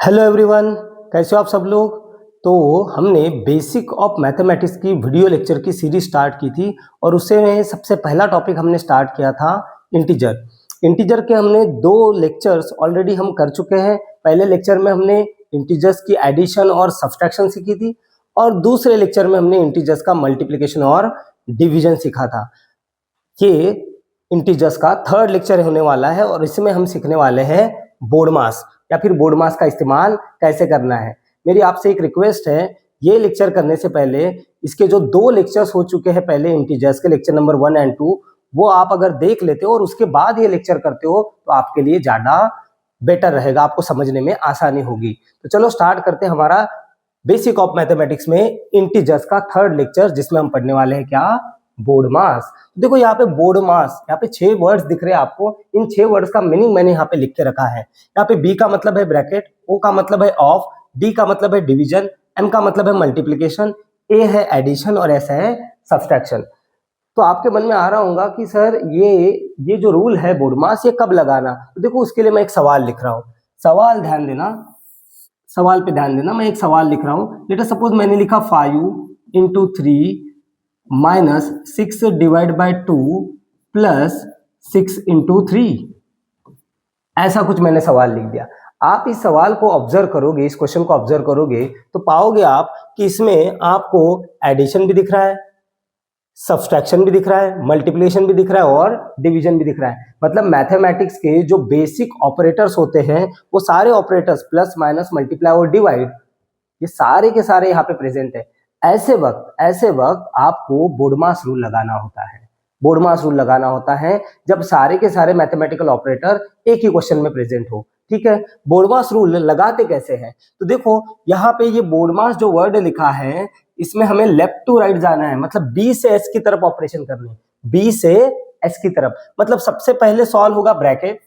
Hello everyone, कैसे हो आप सब लोग। तो हमने बेसिक ऑफ मैथमेटिक्स की वीडियो लेक्चर की सीरीज स्टार्ट की थी और उससे में सबसे पहला टॉपिक हमने स्टार्ट किया था इंटीजर। इंटीजर के हमने दो लेक्चर्स ऑलरेडी हम कर चुके हैं। पहले लेक्चर में हमने इंटीजर्स की एडिशन और सब्सट्रैक्शन सीखी थी और दूसरे लेक्चर में हमने इंटीजर्स का मल्टीप्लिकेशन और डिवीजन सीखा था। ये इंटीजर्स का थर्ड लेक्चर होने वाला है और इसमें हम सीखने वाले हैं बोर्ड मास या फिर बोर्ड मास का इस्तेमाल कैसे करना है। मेरी आपसे एक रिक्वेस्ट है, ये लेक्चर करने से पहले इसके जो दो लेक्चर्स हो चुके हैं पहले इंटीजर्स के, लेक्चर नंबर 1 और 2, वो आप अगर देख लेते हो और उसके बाद ये लेक्चर करते हो तो आपके लिए ज़्यादा बेटर रहेगा, आपको समझने में आसानी होगी। तो चलो स्टार्ट करते हैं हमारा बेसिक ऑफ मैथमेटिक्स में इंटीजर्स का थर्ड लेक्चर, जिसमें हम पढ़ने वाले हैं क्या, बोर्ड मास। देखो यहाँ पे बोर्ड मास, यहाँ पे 6 वर्ड्स दिख रहे हैं आपको। इन 6 वर्ड्स का मीनिंग मैंने यहाँ पे लिख के रखा है। यहाँ पे बी का मतलब है ब्रैकेट, ओ का मतलब है ऑफ, डी का मतलब है डिवीजन, एम का मतलब है मल्टीप्लिकेशन, ए है एडिशन और एस है सब्सट्रैक्शन। तो आपके मन में आ रहा होगा कि सर ये जो रूल है बोर्ड मास ये कब लगाना। तो देखो उसके लिए मैं एक सवाल लिख रहा हूँ, सवाल ध्यान देना, सवाल पे ध्यान देना। मैं एक सवाल लिख रहा हूँ। लेट अस सपोज मैंने लिखा 5 into 3 minus 6 divide by 2 plus 6 into 3, ऐसा कुछ मैंने सवाल लिख दिया। आप इस सवाल को ऑब्जर्व करोगे, इस क्वेश्चन को ऑब्जर्व करोगे तो पाओगे आप कि इसमें आपको एडिशन भी दिख रहा है, सब्सट्रैक्शन भी दिख रहा है, मल्टीप्लिकेशन भी दिख रहा है और डिवीजन भी दिख रहा है। मतलब मैथमेटिक्स के जो बेसिक ऑपरेटर्स होते हैं वो सारे ऑपरेटर्स प्लस माइनस मल्टीप्लाई और डिवाइड, ये सारे के सारे यहाँ पे प्रेजेंट है। ऐसे वक्त आपको बोर्ड मास रूल लगाना होता है। बोर्ड मास रूल लगाना होता है जब सारे के सारे मैथमेटिकल ऑपरेटर एक ही क्वेश्चन में प्रेजेंट हो। ठीक है, बोर्ड मास रूल लगाते कैसे हैं, तो देखो यहाँ पे ये बोर्ड मास जो वर्ड लिखा है इसमें हमें लेफ्ट टू राइट जाना है, मतलब बी से एस की तरफ ऑपरेशन करने हैं, बी से एस की तरफ। मतलब सबसे पहले सॉल्व होगा ब्रैकेट,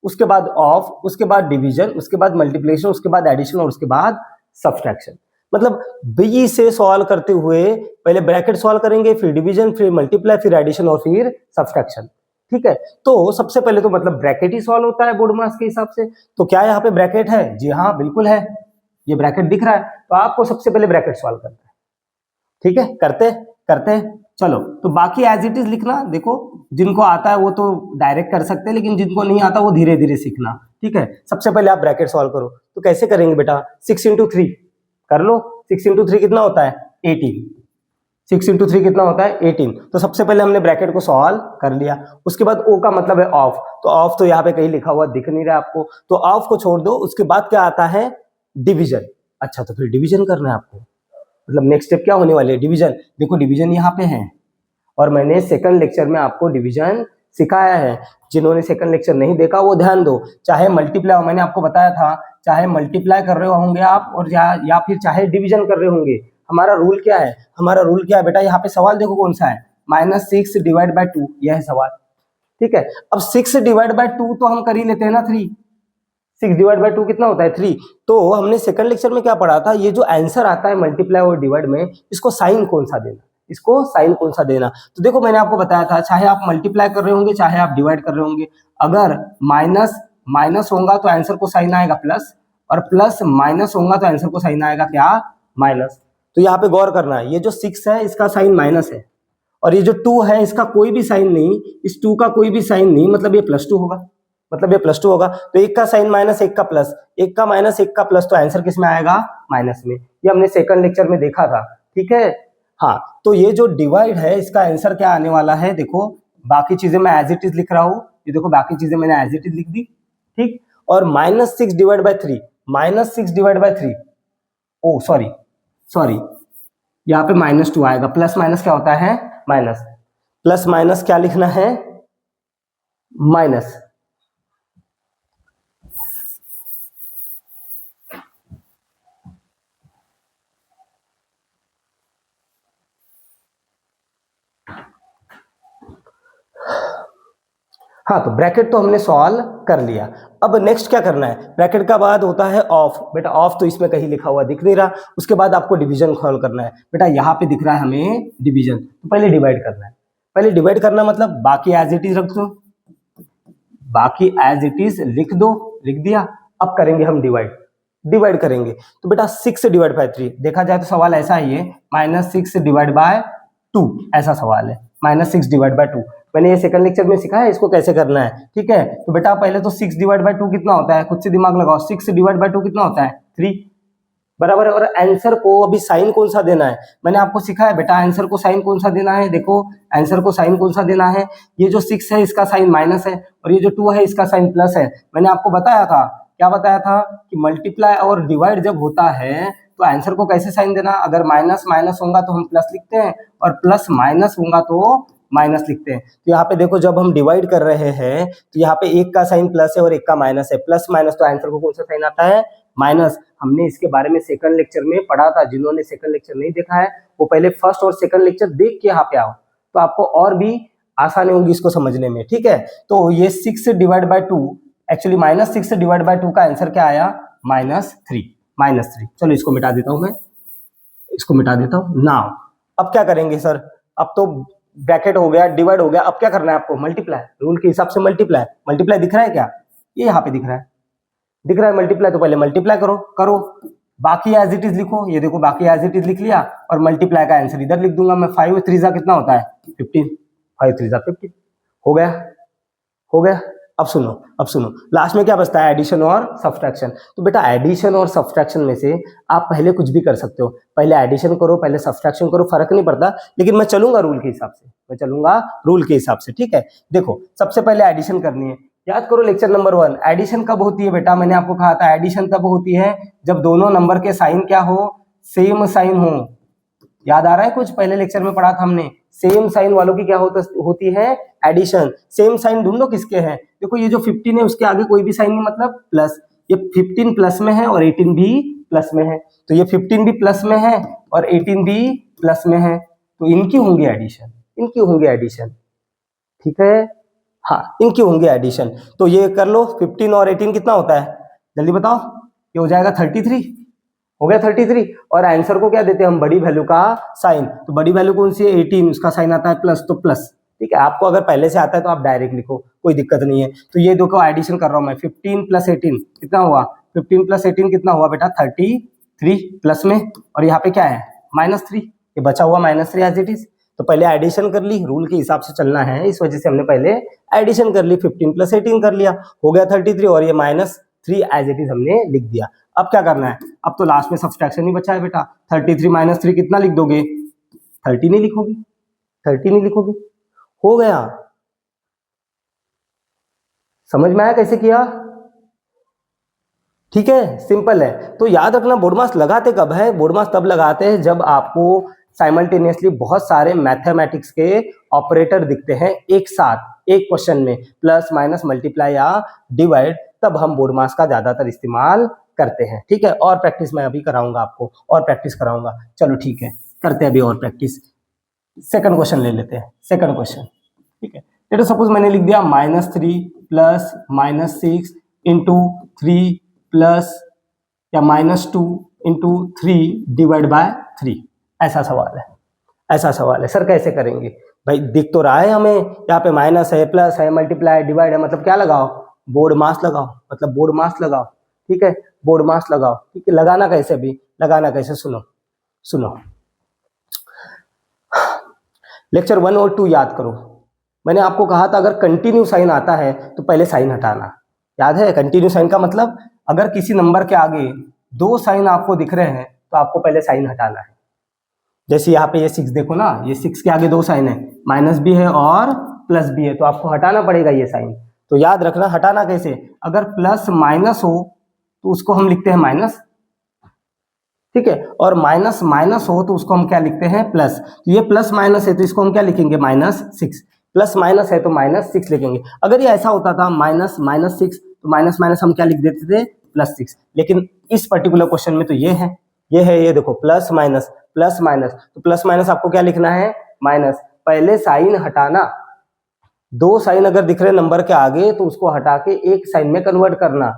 उसके बाद ऑफ, उसके बाद डिवीजन, उसके बाद मल्टीप्लिकेशन, उसके बाद एडिशन और उसके बाद सब्सट्रैक्शन। मतलब बी से सॉल्व करते हुए पहले ब्रैकेट सॉल्व करेंगे, फिर डिवीजन, फिर मल्टीप्लाई, फिर एडिशन और फिर सब्सट्रैक्शन। ठीक है, तो सबसे पहले तो मतलब ब्रैकेट ही सॉल्व होता है बोर्ड मास के हिसाब से। तो क्या यहाँ पे ब्रैकेट है? जी हाँ, बिल्कुल है, ये ब्रैकेट दिख रहा है। तो आपको सबसे पहले ब्रैकेट सॉल्व करना है। ठीक है, करते करते चलो। तो बाकी एज इट इज लिखना। देखो जिनको आता है वो तो डायरेक्ट कर सकते हैं, लेकिन जिनको नहीं आता वो धीरे धीरे सीखना। ठीक है, सबसे पहले आप ब्रैकेट सॉल्व करो। तो कैसे करेंगे बेटा, 6 इंटू 3 कर लो। 6 इंटू 3 कितना होता है? 18। 6 इंटू 3 कितना होता है? 18। तो सबसे पहले हमने ब्रैकेट को सॉल्व कर लिया। उसके बाद ओ का मतलब है ऑफ, तो ऑफ तो यहाँ पे कहीं लिखा हुआ दिख नहीं रहा आपको, तो ऑफ को छोड़ दो। उसके बाद क्या आता है? डिवीजन। अच्छा, तो फिर डिवीजन करना है आपको, मतलब नेक्स्ट स्टेप क्या होने वाली है? डिवीजन। देखो डिवीजन यहाँ पे है और मैंने सेकंड लेक्चर में आपको डिवीजन सिखाया है। जिन्होंने सेकंड लेक्चर नहीं देखा वो ध्यान दो। चाहे मल्टीप्लाई, मैंने आपको बताया था, चाहे मल्टीप्लाई कर रहे होंगे आप और या फिर चाहे डिवीजन कर रहे होंगे, हमारा रूल क्या है? हमारा रूल क्या है बेटा? यहाँ पे सवाल देखो कौन सा है, -6 डिवाइड बाई 2, यह है सवाल। ठीक है, अब 6 डिवाइड बाई 2 तो हम कर ही लेते हैं ना 3। 6 डिवाइड बाई 2 कितना होता है? 3। तो हमने सेकंड लेक्चर में क्या पढ़ा था, ये जो आंसर आता है मल्टीप्लाई और डिवाइड में, इसको साइन कौन सा देना, इसको साइन कौन सा देना। तो देखो मैंने आपको बताया था, चाहे आप मल्टीप्लाई कर रहे होंगे चाहे आप डिवाइड कर रहे होंगे, अगर माइनस माइनस होगा तो आंसर को साइन आएगा प्लस, और प्लस माइनस होगा तो आंसर को साइन आएगा क्या? माइनस। तो यहाँ पे गौर करना है, ये जो 6 है इसका साइन माइनस है और ये जो 2 है इसका कोई भी साइन नहीं, इस 2 का कोई भी साइन नहीं, मतलब ये +2 होगा, मतलब ये +2 होगा। तो एक का साइन माइनस, एक का प्लस, एक का माइनस, एक का प्लस, तो आंसर किस में आएगा? माइनस में। ये हमने सेकंड लेक्चर में देखा था। ठीक है, हाँ। तो ये जो डिवाइड है इसका आंसर क्या आने वाला है? देखो बाकी चीजें मैं एज इट इज लिख रहा हूँ, ये देखो बाकी चीजें मैंने एज इट इज लिख दी। ठीक, और -6 divide by 3, -6 divide by 3, oh sorry यहाँ पे -2 आएगा। प्लस माइनस क्या होता है? माइनस। प्लस माइनस क्या लिखना है? माइनस। हाँ, तो ब्रैकेट तो हमने सॉल्व कर लिया। अब नेक्स्ट क्या करना है? ब्रैकेट का बाद होता है ऑफ। बेटा ऑफ तो इसमें कहीं लिखा हुआ दिख नहीं रहा। उसके बाद आपको डिवीजन सॉल्व करना है। बेटा यहाँ पे दिख रहा है हमें डिवीजन, तो पहले डिवाइड करना है। पहले डिवाइड करना मतलब बाकी एज इट इज रख दो, बाकी एज इट इज लिख दो, लिख दिया। अब करेंगे हम डिवाइड। डिवाइड करेंगे। तो बेटा 6 डिवाइड बाय 3, देखा जाए तो सवाल ऐसा ही है, -6 डिवाइड बाय 2 ऐसा सवाल है, -6 डिवाइड बाय 2। मैंने ये सेकंड लेक्चर में सिखाया इसको कैसे करना है, ठीक है। तो बेटा पहले तो 6 डिवाइड बाय 2 कितना होता है, खुद से दिमाग लगाओ, 6 डिवाइड बाय 2 कितना होता है, 3, बराबर है। और आंसर को अभी साइन कौन सा देना है, मैंने आपको सिखाया बेटा आंसर को साइन कौन सा देना है। देखो आंसर को साइन कौन सा देना है, ये जो 6 है इसका साइन माइनस है और ये जो 2 है इसका साइन प्लस है। मैंने आपको बताया था, क्या बताया था कि मल्टीप्लाई और डिवाइड जब होता है तो आंसर को कैसे साइन देना, अगर माइनस माइनस होगा तो हम प्लस लिखते हैं और प्लस माइनस होगा तो माइनस लिखते हैं। तो यहाँ पे देखो जब हम डिवाइड कर रहे हैं तो यहाँ पे एक का साइन प्लस है और एक का माइनस है, प्लस माइनस तो आंसर को कौन सा साइन आता है, माइनस। हमने इसके बारे में सेकंड लेक्चर में पढ़ा था, जिन्होंने सेकंड लेक्चर नहीं देखा है वो पहले फर्स्ट और सेकंड लेक्चर देख के यहाँ पे आओ, तो आपको और भी आसानी होगी इसको समझने में, ठीक है। तो ये 6 divide by 2, actually -6 divide by 2 का आंसर क्या आया, -3। चलो इसको मिटा देता हूं मैं, इसको मिटा देता हूं। नाउ अब क्या करेंगे सर, अब तो ब्रैकेट हो गया, डिवाइड हो गया, अब क्या करना है आपको, मल्टीप्लाई, रूल के हिसाब से मल्टीप्लाई दिख रहा है क्या, ये यहाँ पे दिख रहा है मल्टीप्लाई, तो पहले मल्टीप्लाई करो, बाकी एज इट इज लिखो, ये देखो बाकी एज इट इज लिख लिया और मल्टीप्लाई का आंसर इधर लिख दूंगा मैं। 5 3 कितना होता है, 15, 5 3 15, हो गया। अब सुनो लास्ट में क्या बचता है, एडिशन और सब्सट्रैक्शन। तो बेटा एडिशन और सब्सट्रैक्शन में से आप पहले कुछ भी कर सकते हो, पहले एडिशन करो पहले सब्सट्रैक्शन करो, फर्क नहीं पड़ता, लेकिन मैं चलूंगा रूल के हिसाब से, ठीक है। देखो सबसे पहले एडिशन करनी है, याद करो लेक्चर नंबर 1, एडिशन कब होती है बेटा, मैंने आपको कहा था एडिशन तब होती है जब दोनों नंबर के साइन क्या हो, सेम साइन हो। याद आ रहा है कुछ, पहले लेक्चर में पढ़ा था हमने, सेम साइन वालों की क्या होती है, एडिशन। सेम साइन ढूंढो किसके हैं, देखो ये जो 15 है उसके आगे कोई भी साइन नहीं, मतलब प्लस, ये 15 प्लस में है और 18 भी प्लस में है, तो ये 15 भी प्लस में है और 18 भी प्लस में है, तो इनकी होंगी एडिशन, ठीक है, हाँ इनकी होंगे एडिशन। तो ये कर लो, 15 और 18 कितना होता है, जल्दी बताओ, ये हो जाएगा 33, हो गया 33। और आंसर को क्या देते हैं हम, बड़ी वैल्यू का साइन, तो बड़ी वैल्यू कौन सी है, 18, उसका साइन आता है प्लस, तो प्लस, ठीक है। आपको अगर पहले से आता है तो आप डायरेक्ट लिखो, कोई दिक्कत नहीं है। तो ये देखो एडिशन कर रहा हूं मैं, 15 प्लस 18 कितना हुआ, 15 प्लस 18 कितना हुआ बेटा, 33 प्लस में, और यहाँ पे क्या है -3, ये बचा हुआ -3 एज इट इज। तो पहले एडिशन कर ली, रूल के हिसाब से चलना है, इस वजह से हमने पहले एडिशन कर ली, 15 प्लस 18 कर लिया, हो गया 33, और ये -3 एज इट इज हमने लिख दिया। अब क्या करना है, अब तो लास्ट में सब्सट्रैक्शन ही बचा है बेटा, 33 - 3 कितना लिख दोगे, 30 नहीं लिखोगे, हो गया। समझ में आया कैसे किया, ठीक है, सिंपल है। तो याद रखना बोर्ड मार्क्स लगाते कब है, बोर्ड मार्क्स तब लगाते हैं जब आपको साइमल्टेनियसली बहुत सारे मैथमेटिक्स के ऑपरेटर दिखते हैं एक साथ एक क्वेश्चन में, प्लस माइनस मल्टीप्लाई या डिवाइड, तब हम बोर्ड मार्क्स का ज्यादातर इस्तेमाल करते हैं, ठीक है। और प्रैक्टिस मैं अभी कराऊंगा आपको, और प्रैक्टिस कराऊंगा, चलो ठीक है, करते हैं अभी और प्रैक्टिस। सेकंड क्वेश्चन ले लेते हैं, सेकंड क्वेश्चन, ठीक है। तो सपोज मैंने लिख दिया -3 प्लस -6 इंटू 3 प्लस या -2 इंटू 3 डिवाइड बाय 3, ऐसा सवाल है सर, कैसे करेंगे भाई, दिख तो रहा है हमें, यहाँ पे माइनस है, प्लस है, मल्टीप्लाई डिवाइड है, मतलब क्या लगाओ, बोर्ड मार्क्स लगाओ, ठीक है, बोर्ड मार्क्स लगाओ, ठीक है। लगाना कैसे, सुनो लेक्चर 1 और 2 याद करो। मैंने आपको कहा था अगर कंटिन्यू साइन आता है तो पहले साइन हटाना, याद है। कंटिन्यू साइन का मतलब अगर किसी नंबर के आगे 2 साइन आपको दिख रहे हैं तो आपको पहले साइन हटाना है। जैसे यहाँ पे ये 6 देखो ना, ये 6 के आगे 2 साइन है, माइनस भी है और प्लस भी है, तो आपको हटाना पड़ेगा ये साइन। तो याद रखना हटाना कैसे, अगर प्लस माइनस हो तो उसको हम लिखते हैं माइनस, ठीक है, और माइनस माइनस हो तो उसको हम क्या लिखते हैं, प्लस। तो ये प्लस माइनस है तो इसको हम क्या लिखेंगे, -6, प्लस माइनस है तो -6 लिखेंगे। अगर ये ऐसा होता था -6 तो माइनस हम क्या लिख देते थे, +6। लेकिन इस पर्टिकुलर क्वेश्चन में तो ये है, ये देखो प्लस माइनस, तो प्लस माइनस आपको क्या लिखना है, माइनस। पहले साइन हटाना, 2 साइन अगर दिख रहे नंबर के आगे तो उसको हटा के एक साइन में कन्वर्ट करना,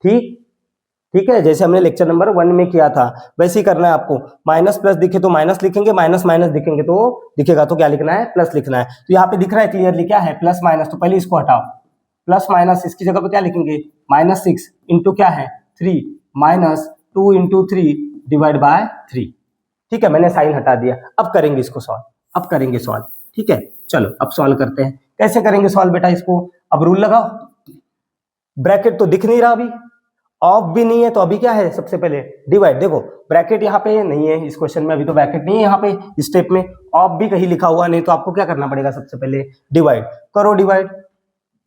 ठीक है, जैसे हमने लेक्चर नंबर 1 में किया था वैसे ही करना है आपको। माइनस प्लस दिखे तो माइनस लिखेंगे, माइनस माइनस दिखेंगे तो दिखेगा तो क्या लिखना है, प्लस लिखना है। तो यहाँ पे दिख रहा है क्लियरली क्या है, प्लस माइनस, तो पहले इसको हटाओ, प्लस माइनस इसकी जगह पे क्या लिखेंगे, -6 इंटू क्या है 3 माइनस 2 इंटू 3 डिवाइड बाय 3। ठीक है, मैंने साइन हटा दिया। अब करेंगे इसको सॉल्व, अब करेंगे सॉल्व। ठीक है, चलो अब सॉल्व करते हैं। कैसे करेंगे सॉल्व बेटा इसको? अब रूल लगाओ। ब्रैकेट तो दिख नहीं रहा, अभी ऑफ भी नहीं है, तो अभी क्या है? सबसे पहले डिवाइड। देखो ब्रैकेट यहाँ पे नहीं है इस क्वेश्चन में, अभी तो ब्रैकेट नहीं है यहाँ पे स्टेप में। ऑफ भी कहीं लिखा हुआ नहीं, तो आपको क्या करना पड़ेगा? सबसे पहले डिवाइड करो। डिवाइड,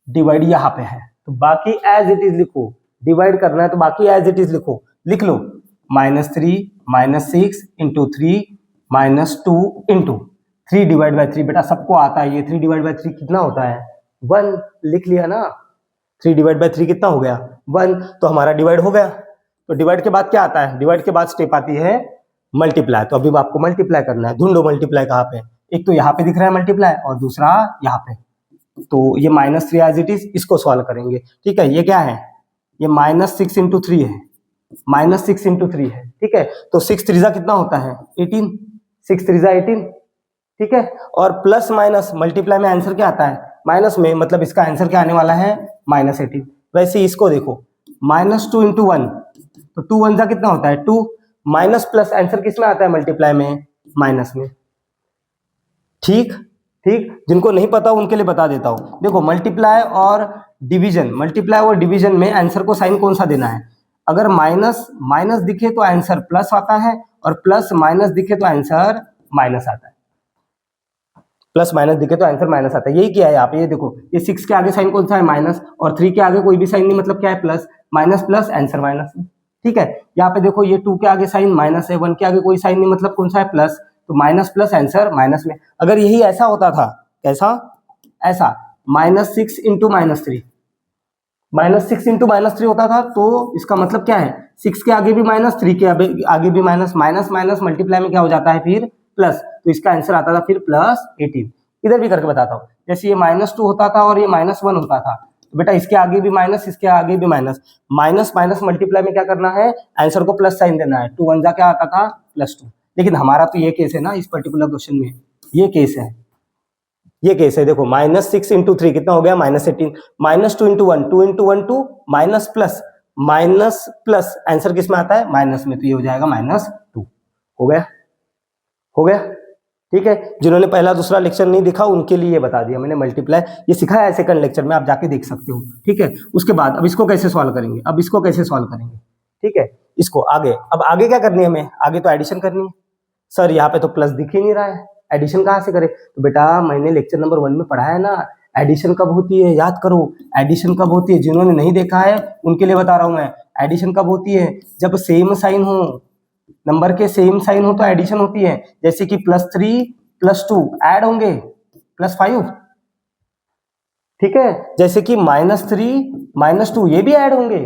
डिवाइड यहाँ पे है तो बाकी एज इट इज लिखो। डिवाइड करना है तो बाकी एज इट इज लिखो। लिख लो -3 -6 इंटू 3 -2 इंटू 3 डिवाइड बाई 3। बेटा सबको आता है ये 3 डिवाइड बाई 3 कितना होता है? 1। लिख लिया ना, 3 डिवाइड बाई 3 कितना हो गया? 1। तो हमारा डिवाइड हो गया। तो डिवाइड के बाद क्या आता है? डिवाइड के बाद स्टेप आती है मल्टीप्लाई। तो अभी आपको मल्टीप्लाई करना है। ढूंढो मल्टीप्लाई कहाँ पे? एक तो यहाँ पे दिख रहा है मल्टीप्लाई, और दूसरा यहाँ पे। तो ये -3 एज इट इज, इसको सॉल्व करेंगे। ठीक है, ये क्या है? ये -6 इंटू 3 है, -6 इंटू 3 है। ठीक है, तो 6 त्रिजा कितना होता है? 18। 6 त्रिजा 18। ठीक है, और प्लस माइनस मल्टीप्लाई में आंसर क्या आता है? माइनस में, मतलब इसका आंसर क्या आने वाला है? -18। वैसे ही इसको देखो, -2 इंटू 1, तो 2 1 जा कितना होता है? 2। माइनस प्लस आंसर किस में आता है? मल्टीप्लाई में, माइनस में। ठीक ठीक, जिनको नहीं पता उनके लिए बता देता हूं। देखो मल्टीप्लाई और डिवीजन, मल्टीप्लाई और डिवीजन में आंसर को साइन कौन सा देना है? अगर माइनस माइनस दिखे तो आंसर प्लस आता है, और प्लस माइनस दिखे तो आंसर माइनस आता है। प्लस माइनस दिखे तो आंसर माइनस आता है। यही किया है यहाँ पे। ये देखो, ये 6 के आगे साइन कौन सा है? माइनस, और 3 के आगे कोई भी साइन नहीं, मतलब क्या है? Plus. Minus plus answer minus है। ठीक है, यहाँ पे देखो ये 2 के आगे साइन माइनस है, 1 के आगे कोई साइन नहीं, मतलब कौन सा है? प्लस। तो माइनस प्लस आंसर माइनस में। अगर यही ऐसा होता था, कैसा? ऐसा -6 इंटू -3, -6 इंटू -3 होता था, तो इसका मतलब क्या है? 6 के आगे भी माइनस, 3 के आगे भी माइनस, माइनस माइनस मल्टीप्लाई में क्या हो जाता है फिर? प्लस। तो इसका आंसर आता था फिर +18। इधर भी करके बताता हूँ। जैसे ये -2 होता था और ये -1 होता था, तो बेटा इसके आगे भी माइनस, इसके आगे भी माइनस, माइनस माइनस मल्टीप्लाई में क्या करना है? आंसर को प्लस साइन देना है। 2 1 जा क्या आता था? +2। लेकिन हमारा तो ये केस है ना, इस पर्टिकुलर क्वेश्चन में ये केस है, ये केस है। देखो -6 इंटू 3 कितना हो गया? -18। -2 into 1, 2 into 1 2, minus plus, minus plus answer किस में आता है? माइनस में। तो ये हो जाएगा -2। हो गया, हो गया। ठीक है, जिन्होंने पहला दूसरा लेक्चर नहीं देखा उनके लिए बता दिया मैंने। मल्टीप्लाई ये सिखाया है सेकंड लेक्चर में, आप जाके देख सकते हो। ठीक है, उसके बाद अब इसको कैसे सॉल्व करेंगे? अब इसको कैसे सॉल्व करेंगे? ठीक है, इसको आगे, अब आगे क्या करनी है हमें? आगे तो एडिशन करनी है। सर यहाँ पे तो प्लस दिख ही नहीं रहा है, एडिशन कहाँ से करें? तो बेटा मैंने लेक्चर नंबर 1 में पढ़ाया ना, एडिशन कब होती है? याद करो, एडिशन कब होती है? जिन्होंने नहीं देखा है उनके लिए बता रहा हूं मैं। एडिशन कब होती है? जब सेम साइन हो, नंबर के सेम साइन हो तो एडिशन होती है। जैसे कि +3 +2 ऐड होंगे, +5। ठीक है, जैसे कि -3 -2 ये भी ऐड होंगे,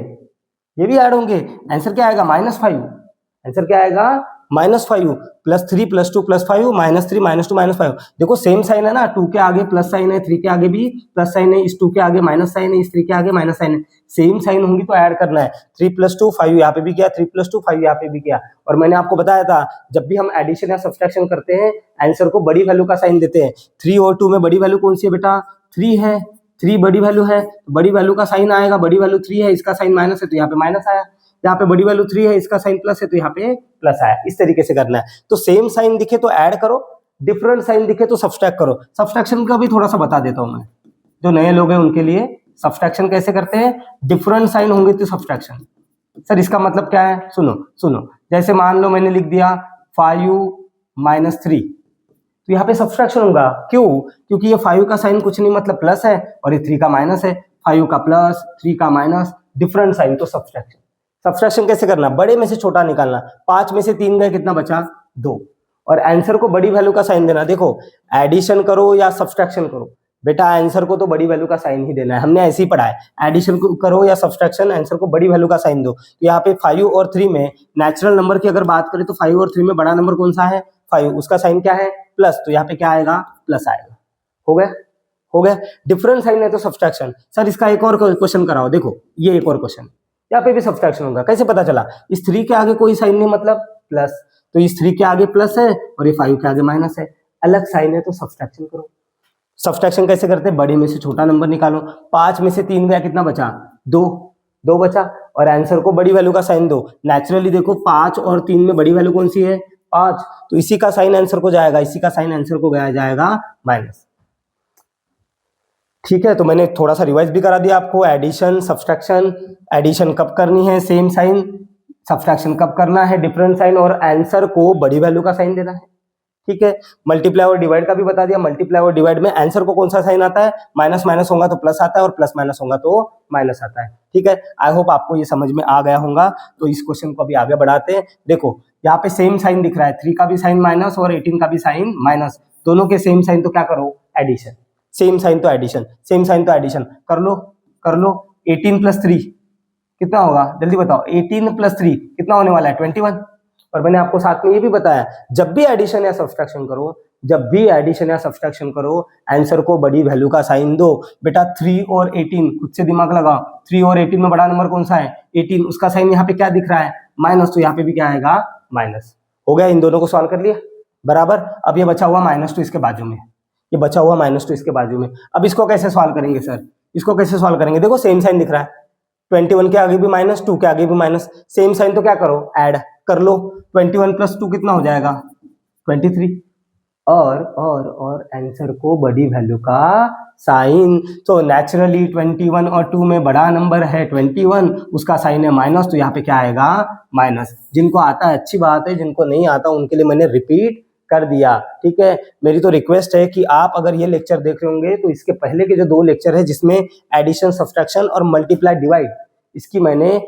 ये भी ऐड होंगे। आंसर क्या आएगा? -5। आंसर क्या आएगा? -5। +3 +2 +5, -3 -2 -5। देखो सेम साइन है ना, 2 के आगे प्लस साइन है, 3 के आगे भी प्लस साइन है, इस 2 के आगे माइनस साइन है, इस 3 के आगे माइनस साइन है। सेम साइन होंगी तो ऐड करना है। 3 + 2 5 यहाँ पे भी किया, 3 + 2 5 यहाँ पे भी किया। और मैंने आपको बताया था, जब भी हम एडिशन या सब्सट्रैक्शन करते हैं आंसर को बड़ी वैल्यू का साइन देते हैं। 3 और 2 में बड़ी वैल्यू कौन सी है बेटा? 3 है। 3 बड़ी वैल्यू है, बड़ी वैल्यू का साइन आएगा। बड़ी वैल्यू 3 है, इसका साइन माइनस है तो यहाँ पे माइनस आया। यहाँ पे बड़ी वैल्यू 3 है, इसका साइन प्लस है तो यहाँ पे प्लस आया। इस तरीके से करना है। तो सेम साइन दिखे तो ऐड करो, डिफरेंट साइन दिखे तो सब्सट्रैक्ट करो। सब्सट्रैक्शन का भी थोड़ा सा बता देता हूं मैं, जो नए लोग हैं उनके लिए। सब्सट्रैक्शन कैसे करते हैं? डिफरेंट साइन होंगे तो सब्सट्रैक्शन। सर इसका मतलब क्या है? सुनो सुनो, जैसे मान लो मैंने लिख दिया 5 - 3, तो यहाँ पे सब्सट्रैक्शन होगा। क्यों? क्योंकि ये 5 का साइन कुछ नहीं, मतलब प्लस है, और ये 3 का माइनस है। 5 का प्लस, 3 का माइनस, डिफरेंट साइन तो सब्सट्रैक्शन। सब्सट्रैक्शन कैसे करना? बड़े में से छोटा निकालना। 5 में से 3 गए, कितना बचा? 2। और आंसर को बड़ी वैल्यू का साइन देना। देखो एडिशन करो या सब्सट्रैक्शन करो, बेटा आंसर को तो बड़ी वैल्यू का साइन ही देना है। हमने ऐसे ही पढ़ा है, एडिशन करो या सब्सट्रैक्शन, आंसर को बड़ी वैल्यू का साइन दो। तो यहाँ पे 5 और 3 में नेचुरल नंबर की अगर बात करें तो 5 और 3 में बड़ा नंबर कौन सा है? 5। उसका साइन क्या है? प्लस। तो यहाँ पे क्या आएगा? प्लस आएगा। हो गया, हो गया। डिफरेंट साइन है तो सब्सट्रैक्शन। सर इसका एक और क्वेश्चन कराओ। देखो ये एक और क्वेश्चन, यहाँ पे भी सब्सट्रैक्शन होगा। कैसे पता चला? इस 3 के आगे कोई साइन नहीं, मतलब प्लस, तो इस 3 के आगे प्लस है और ये 5 के आगे माइनस है। अलग साइन है तो सब्सट्रैक्शन करो। सब्सट्रैक्शन कैसे करते हैं? बड़े में से छोटा नंबर निकालो। 5 में से 3 गया, कितना बचा? 2। 2 बचा, और आंसर को बड़ी वैल्यू का साइन दो। नेचुरली देखो 5 और 3 में बड़ी वैल्यू कौन सी है? 5, तो इसी का साइन आंसर को जाएगा, इसी का साइन आंसर को गया जाएगा माइनस। ठीक है, तो मैंने थोड़ा सा रिवाइज भी करा दिया आपको। एडिशन, सब्सट्रैक्शन, एडिशन कब करनी है सेम साइन, सब्सट्रैक्शन कब करना है डिफरेंट साइन, और आंसर को बड़ी वैल्यू का साइन देना है। ठीक है, मल्टीप्लाई और डिवाइड का भी बता दिया। मल्टीप्लाई और डिवाइड में आंसर को कौन सा साइन आता है? माइनस माइनस होगा तो प्लस आता है, और प्लस माइनस होगा तो माइनस आता है। ठीक है, आई होप आपको ये समझ में आ गया होगा। तो इस क्वेश्चन को अभी आगे बढ़ाते हैं। देखो यहाँ पे सेम साइन दिख रहा है, 3 का भी साइन माइनस और 18 का भी साइन माइनस, दोनों के सेम साइन, तो क्या करो? एडिशन। सेम साइन तो एडिशन, सेम साइन तो एडिशन कर लो, कर लो। 18 प्लस 3 कितना होगा? जल्दी बताओ। 18 प्लस 3 कितना होने वाला है? 21। और मैंने आपको साथ में ये भी बताया, जब भी एडिशन या सब्सट्रैक्शन करो, जब भी एडिशन या सब्सट्रैक्शन करो, आंसर को बड़ी वैल्यू का साइन दो। बेटा 3 और 18, खुद से दिमाग लगाओ, 3 और 18 में बड़ा नंबर कौन सा है? 18, उसका साइन यहाँ पे क्या दिख रहा है? माइनस, तो यहाँ पे भी क्या आएगा? माइनस। हो गया, इन दोनों को सॉल्व कर लिया बराबर। अब ये बचा हुआ -2 इसके बाजू में, ये बचा हुआ -2 इसके बाजू में। अब इसको कैसे सॉल्व करेंगे सर? इसको कैसे सॉल्व करेंगे? देखो सेम साइन दिख रहा है, 21 के आगे भी -2 के आगे भी माइनस, सेम साइन, तो क्या करो? ऐड कर लो। 21 प्लस 2 कितना हो जाएगा? 23। और आंसर को बड़ी वैल्यू का साइन, तो नेचुरली 21 और 2 में बड़ा नंबर है 21, उसका साइन है माइनस, तो यहाँ पे क्या आएगा? माइनस। जिनको आता है अच्छी बात है, जिनको नहीं आता उनके लिए मैंने रिपीट कर दिया। ठीक है, मेरी तो रिक्वेस्ट है कि आप अगर ये लेक्चर देख रहे होंगे तो इसके पहले के जो 2 लेक्चर है जिसमें एडिशन, सब्सट्रैक्शन और मल्टीप्लाई, डिवाइड, इसकी मैंने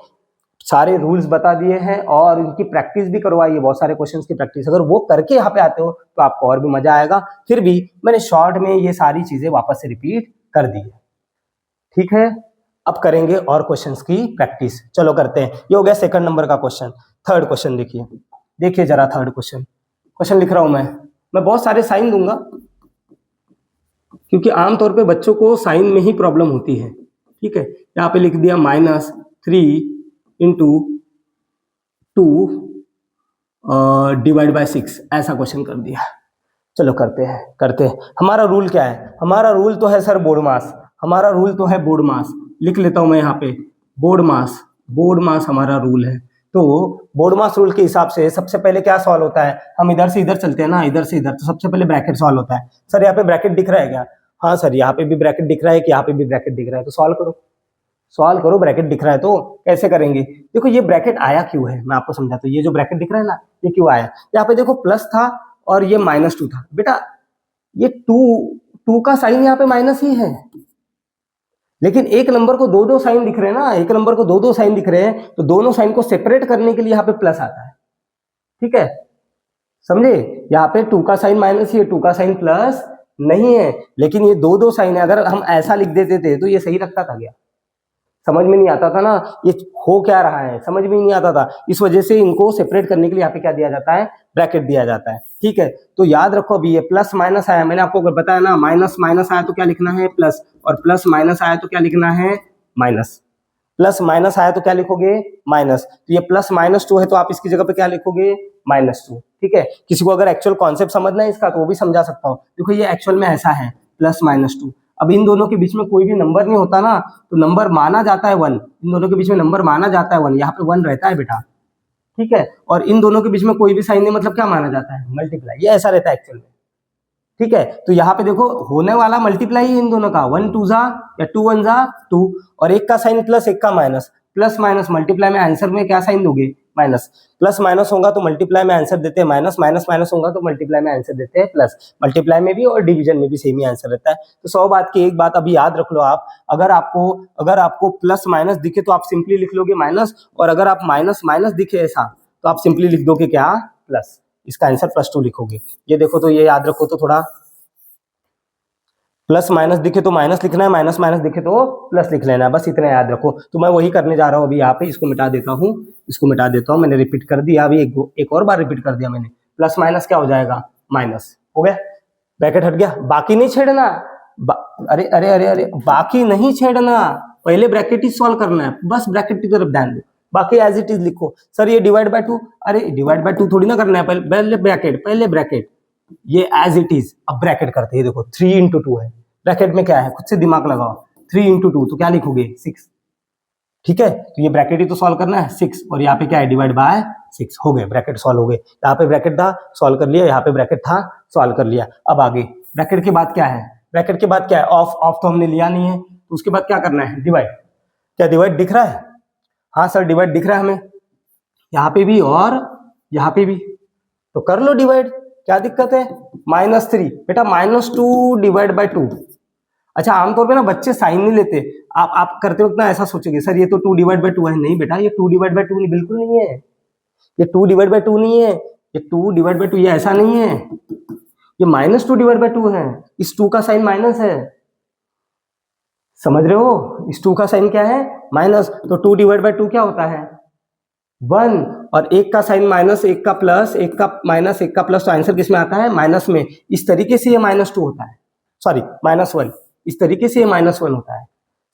सारे रूल्स बता दिए हैं और इनकी प्रैक्टिस भी करवाई है, बहुत सारे क्वेश्चंस की प्रैक्टिस। अगर वो करके यहाँ पे आते हो तो आपको और भी मजा आएगा। फिर भी मैंने शॉर्ट में ये सारी चीजें वापस से रिपीट कर दी है। ठीक है, अब करेंगे और क्वेश्चंस की प्रैक्टिस। चलो करते हैं। ये हो गया सेकंड नंबर का क्वेश्चन। थर्ड क्वेश्चन देखिए, देखिए जरा थर्ड क्वेश्चन लिख रहा हूं मैं बहुत सारे साइन दूंगा क्योंकि आमतौर पे बच्चों को साइन में ही प्रॉब्लम होती है। ठीक है, यहाँ पे लिख दिया -3 इंटू 2 डिवाइड बाय 6, ऐसा क्वेश्चन कर दिया। चलो करते हैं। हमारा रूल क्या है? हमारा रूल तो है सर बोर्ड मास, हमारा रूल तो है बोर्ड मास। लिख लेता हूं मैं यहाँ पे बोर्ड मास हमारा रूल है। तो बोर्ड मास रूल के हिसाब से सबसे पहले क्या सॉल्व होता है? हम इधर से इधर चलते हैं ना, इधर से इधर, तो सबसे पहले ब्रैकेट सॉल्व होता है। सर यहाँ पे ब्रैकेट दिख रहा है क्या? हाँ सर, यहाँ पे भी ब्रैकेट दिख रहा है कि यहाँ पे भी ब्रैकेट दिख रहा है, तो सॉल्व करो। ब्रैकेट दिख रहा है तो कैसे करेंगे? देखो ये ब्रैकेट आया क्यों है, मैं आपको समझाता हूँ। ये जो ब्रैकेट दिख रहा है ना, ये क्यों आया? यहाँ पे देखो प्लस था और ये -2 था। बेटा ये 2 का साइन यहाँ पे माइनस ही है, लेकिन एक नंबर को 2 साइन दिख रहे हैं ना, एक नंबर को 2 साइन दिख रहे हैं, तो दोनों साइन को सेपरेट करने के लिए यहाँ पे प्लस आता है। ठीक है, समझे? यहाँ पे 2 का साइन माइनस ही है, 2 का साइन प्लस नहीं है, लेकिन ये 2 साइन है। अगर हम ऐसा लिख देते थे तो ये सही लगता था क्या? समझ में नहीं आता था ना, ये हो क्या रहा है, समझ में नहीं आता था। इस वजह से इनको सेपरेट करने के लिए यहाँ पे क्या दिया जाता है? ब्रैकेट दिया जाता है। ठीक है, तो याद रखो अभी ये प्लस माइनस आया, मैंने आपको बताया ना, माइनस माइनस आया तो क्या लिखना है? प्लस, और प्लस माइनस आया तो क्या लिखना है? माइनस। प्लस माइनस आया तो क्या लिखोगे? माइनस। तो ये प्लस -2 है तो आप इसकी जगह पे क्या लिखोगे? -2। ठीक है, किसी को अगर एक्चुअल कॉन्सेप्ट समझना है इसका तो वो भी समझा सकता हूँ। देखो ये एक्चुअल में ऐसा है, प्लस -2। अब इन दोनों के बीच में कोई भी नंबर नहीं होता ना, तो नंबर माना जाता है 1। इन दोनों के बीच में नंबर माना जाता है 1, यहाँ पे 1 रहता है बेटा। ठीक है, और इन दोनों के बीच में कोई भी साइन नहीं, मतलब क्या माना जाता है? मल्टीप्लाई। ये ऐसा रहता है एक्चुअल में। ठीक है, तो यहाँ पे देखो होने वाला मल्टीप्लाई इन दोनों का, 1 2 जा या 2 1 जा 2, और एक का साइन प्लस, एक का माइनस। प्लस माइनस मल्टीप्लाई में आंसर में क्या साइन दोगे? माइनस। प्लस माइनस होगा तो मल्टीप्लाई में आंसर देते हैं माइनस, माइनस माइनस होगा तो मल्टीप्लाई में आंसर देते हैं प्लस। मल्टीप्लाई में भी और डिवीजन में भी सेम ही आंसर रहता है। तो 100 बात की एक बात अभी याद रख लो आप, अगर आपको प्लस माइनस दिखे तो आप सिंपली लिख लोगे माइनस, और अगर आप माइनस माइनस दिखे ऐसा तो आप सिंपली लिख दोगे क्या? प्लस। इसका आंसर +2 लिखोगे। ये देखो, तो ये याद रखो, तो थोड़ा प्लस माइनस दिखे तो माइनस लिखना है, माइनस माइनस दिखे तो प्लस लिख लेना है, बस इतना याद रखो। तो मैं वही करने जा रहा हूँ अभी यहाँ पे। इसको मिटा देता हूँ, मैंने रिपीट कर दिया, अभी एक और बार रिपीट कर दिया मैंने। प्लस माइनस क्या हो जाएगा? माइनस। हो गया, ब्रैकेट हट गया। बाकी नहीं छेड़ना, अरे अरे अरे अरे, बाकी नहीं छेड़ना, पहले ब्रैकेट ही सॉल्व करना है, बस ब्रैकेट की तरफ ध्यान दो, बाकी एज इट इज लिखो। सर ये डिवाइड बाय 2, अरे डिवाइड बाय 2 थोड़ी ना करना है, पहले ब्रैकेट, ये एज इट इज। अब ब्रैकेट करते हैं, देखो 3 × 2 है, ब्रैकेट में क्या है? खुद से दिमाग लगाओ, 3 × 2 तो क्या लिखोगे? 6। ठीक है, तो ये ब्रैकेट ही तो सॉल्व करना है 6, और यहाँ पे क्या है डिवाइड बाय 6, हो गए ब्रैकेट सॉल्व हो गए। यहाँ पे ब्रैकेट था सॉल्व कर लिया, यहाँ पे ब्रैकेट था सॉल्व कर लिया। अब आगे ब्रैकेट के बाद क्या है, ब्रैकेट के बाद क्या है, ऑफ, ऑफ तो हमने लिया नहीं है, तो उसके बाद क्या करना है, डिवाइड। क्या डिवाइड दिख रहा है? हाँ सर डिवाइड दिख रहा है हमें, यहाँ पे भी और यहाँ पे भी, तो कर लो डिवाइड, क्या दिक्कत है। -3 बेटा, -2 डिवाइड बाय 2। अच्छा आमतौर पे ना बच्चे साइन नहीं लेते, आप करते वक्त ना ऐसा सोचेंगे सर ये तो 2 डिवाइड बाय 2 है। नहीं बेटा, ये 2 डिवाइड बाय 2 नहीं, बिल्कुल नहीं है, ये 2 डिवाइड बाय 2 नहीं है, ये 2 डिवाइड बाय 2 ये ऐसा नहीं है, ये -2 डिवाइड बाय 2 है। इस 2 का साइन माइनस है, समझ रहे हो, इस 2 का साइन क्या है, माइनस। तो 2 डिवाइड बाय 2 क्या होता है, 1, और 1 का साइन माइनस, 1 का प्लस, 1 का माइनस, 1 का प्लस, तो आंसर किस में आता है, माइनस में। इस तरीके से ये -2 होता है, सॉरी -1, इस तरीके से ये -1 होता है।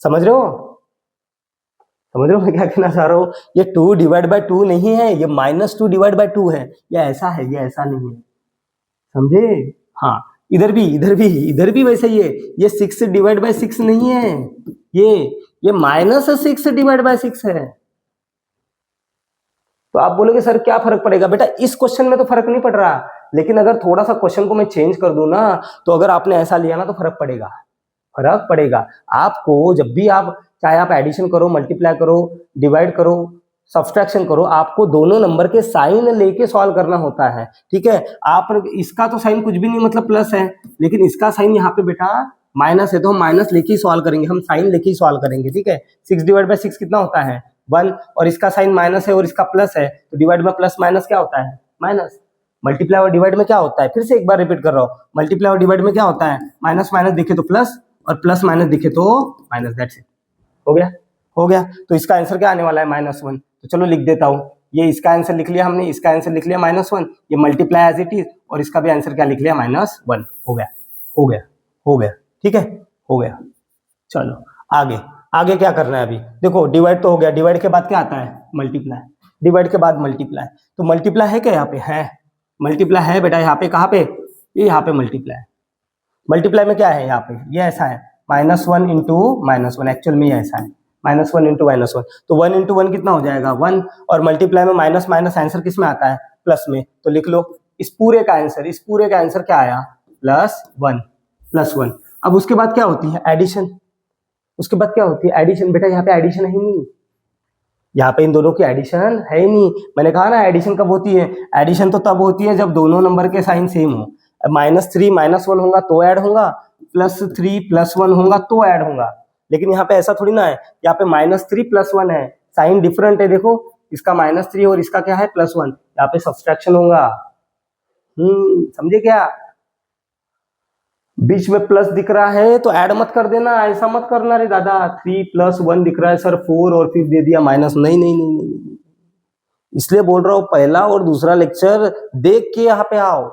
समझ रहे हो, समझ रहे हो मैं क्या कहना चाह रहा हूँ। ये 2 डिवाइड बाय 2 नहीं है, ये -2 डिवाइड बाय 2 है, ये ऐसा है, ये ऐसा नहीं है, समझे। हाँ इधर भी वैसे ही है, ये 6 डिवाइड बाय 6 नहीं है, ये -6 डिवाइड बाय 6 है। तो आप बोलोगे सर क्या फर्क पड़ेगा, बेटा इस क्वेश्चन में तो फर्क नहीं पड़ रहा, लेकिन अगर थोड़ा सा क्वेश्चन को मैं चेंज कर दूं ना, तो अगर आपने ऐसा लिया ना तो फर्क पड़ेगा, फर्क पड़ेगा आपको। जब भी आप, चाहे आप एडिशन करो, मल्टीप्लाई करो, डिवाइड करो, सब्सट्रैक्शन करो, आपको दोनों नंबर के साइन लेके सॉल्व करना होता है, ठीक है। आप इसका तो साइन कुछ भी नहीं, मतलब प्लस है, लेकिन इसका साइन यहाँ पे बेटा माइनस है, तो हम माइनस लेके ही सॉल्व करेंगे, हम साइन लेके ही सॉल्व करेंगे, ठीक है। 6 डिवाइड बाय 6 कितना होता है, 1, और इसका साइन माइनस है और इसका प्लस है, तो डिवाइड में प्लस माइनस क्या होता है, माइनस। मल्टीप्लाई और डिवाइड में क्या होता है, फिर से एक बार रिपीट कर रहा हूँ, मल्टीप्लाई और डिवाइड में क्या होता है, माइनस माइनस दिखे तो प्लस, और प्लस माइनस दिखे तो माइनस, दैट्स इट, हो गया, हो गया। तो इसका आंसर क्या आने वाला है, -1। तो चलो लिख देता हूँ, ये इसका आंसर लिख लिया हमने, इसका आंसर लिख लिया -1, ये मल्टीप्लाई एज इट इज, और इसका भी आंसर क्या लिख लिया, -1, हो गया, हो गया, हो गया, ठीक है, हो गया। चलो आगे, आगे क्या करना है अभी, देखो डिवाइड तो हो गया, डिवाइड के बाद क्या आता है, मल्टीप्लाई, डिवाइड के बाद मल्टीप्लाई। तो मल्टीप्लाई है क्या यहाँ पे, है मल्टीप्लाई है बेटा, यहाँ पे कहाँ पे, ये यहाँ पे मल्टीप्लाई। मल्टीप्लाई में क्या है यहाँ पे, ये ऐसा है, -1 इंटू -1, एक्चुअल में ये ऐसा है, -1 इंटू -1, तो 1 इंटू 1 कितना हो जाएगा, 1, और मल्टीप्लाई में माइनस माइनस आंसर किस में आता है, प्लस में, तो लिख लो इस पूरे का आंसर, इस पूरे का आंसर क्या आया, +1। अब उसके बाद क्या होती है, एडिशन। उसके बाद क्या होती है, एडिशन। बेटा यहाँ पे एडिशन है ही नहीं, यहाँ पे इन दोनों की एडिशन है ही नहीं। मैंने कहा ना एडिशन कब होती है, एडिशन तो तब होती है जब दोनों नंबर के साइन सेम हो। -3 -1 होगा तो ऐड होगा, +3 +1 होगा तो ऐड होगा, लेकिन यहाँ पे ऐसा थोड़ी ना है, यहाँ पे -3 +1 है, साइन डिफरेंट है, देखो इसका -3 और इसका क्या है +1, यहाँ पे सब्सट्रैक्शन होगा। समझे क्या, बीच में प्लस दिख रहा है तो ऐड मत कर देना, ऐसा मत करना रे दादा। 3 + 1 दिख रहा है सर 4 और फिर दे दिया माइनस, नहीं नहीं नहीं नहीं, नहीं। इसलिए बोल रहा हूँ पहला और दूसरा लेक्चर देख के यहाँ पे आओ,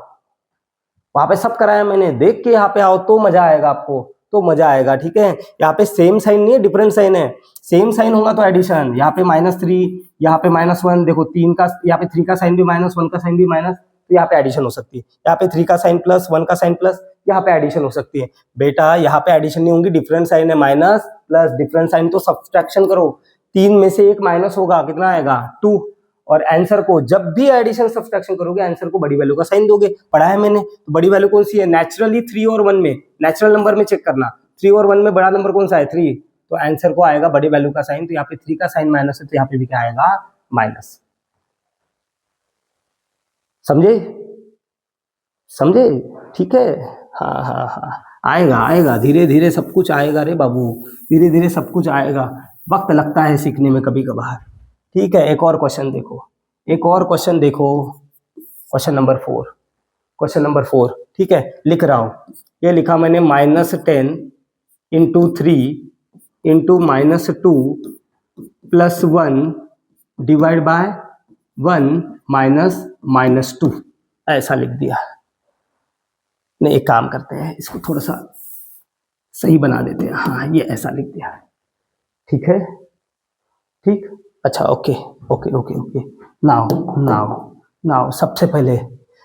वहां पे सब कराया मैंने, देख के यहाँ पे आओ तो मजा आएगा आपको, तो मजा आएगा, ठीक है। यहाँ पे सेम साइन नहीं है, डिफरेंट साइन है, सेम साइन होगा तो एडिशन। यहाँ पे -3, यहाँ पे -1, देखो 3 का, यहाँ पे 3 का साइन भी माइनस, 1 का साइन भी माइनस, तो यहाँ पे एडिशन हो सकती है। यहाँ पे 3 का साइन प्लस, 1 का साइन प्लस, यहाँ पे एडिशन हो सकती है। बेटा यहाँ पे एडिशन नहीं होंगी, डिफरेंट साइन है, माइनस प्लस, डिफरेंट साइन तो सब्सट्रैक्शन करो, 3 में से 1 माइनस होगा, कितना आएगा 2, और आंसर को जब भी एडिशन सब्सट्रैक्शन करोगे आंसर को बड़ी वैल्यू का साइन दोगे, पढ़ा है मैंने। तो बड़ी वैल्यू कौन सी है, नेचुरली 3 और 1 में, नेचुरल नंबर में चेक करना, 3 और 1 में बड़ा नंबर कौन सा है 3, तो आंसर को आएगा बड़ी वैल्यू का साइन। तो यहाँ पे 3 का साइन माइनस है, तो यहाँ पे भी क्या आएगा, माइनस। समझे, समझे, ठीक है। हाँ हाँ हाँ, आएगा आएगा, धीरे धीरे सब कुछ आएगा रे बाबू, धीरे धीरे सब कुछ आएगा, वक्त लगता है सीखने में कभी कभार, ठीक है। एक और क्वेश्चन देखो, एक और क्वेश्चन देखो, क्वेश्चन नंबर 4, क्वेश्चन नंबर 4, ठीक है। लिख रहा हूँ, ये लिखा मैंने -10 into 3 into -2 + 1 divide by 1 minus -2, ऐसा लिख दिया। नहीं एक काम करते हैं, इसको थोड़ा सा सही बना देते हैं, हाँ ये ऐसा लिख दिया, ठीक है, ठीक। अच्छा okay okay okay okay, now now now सबसे पहले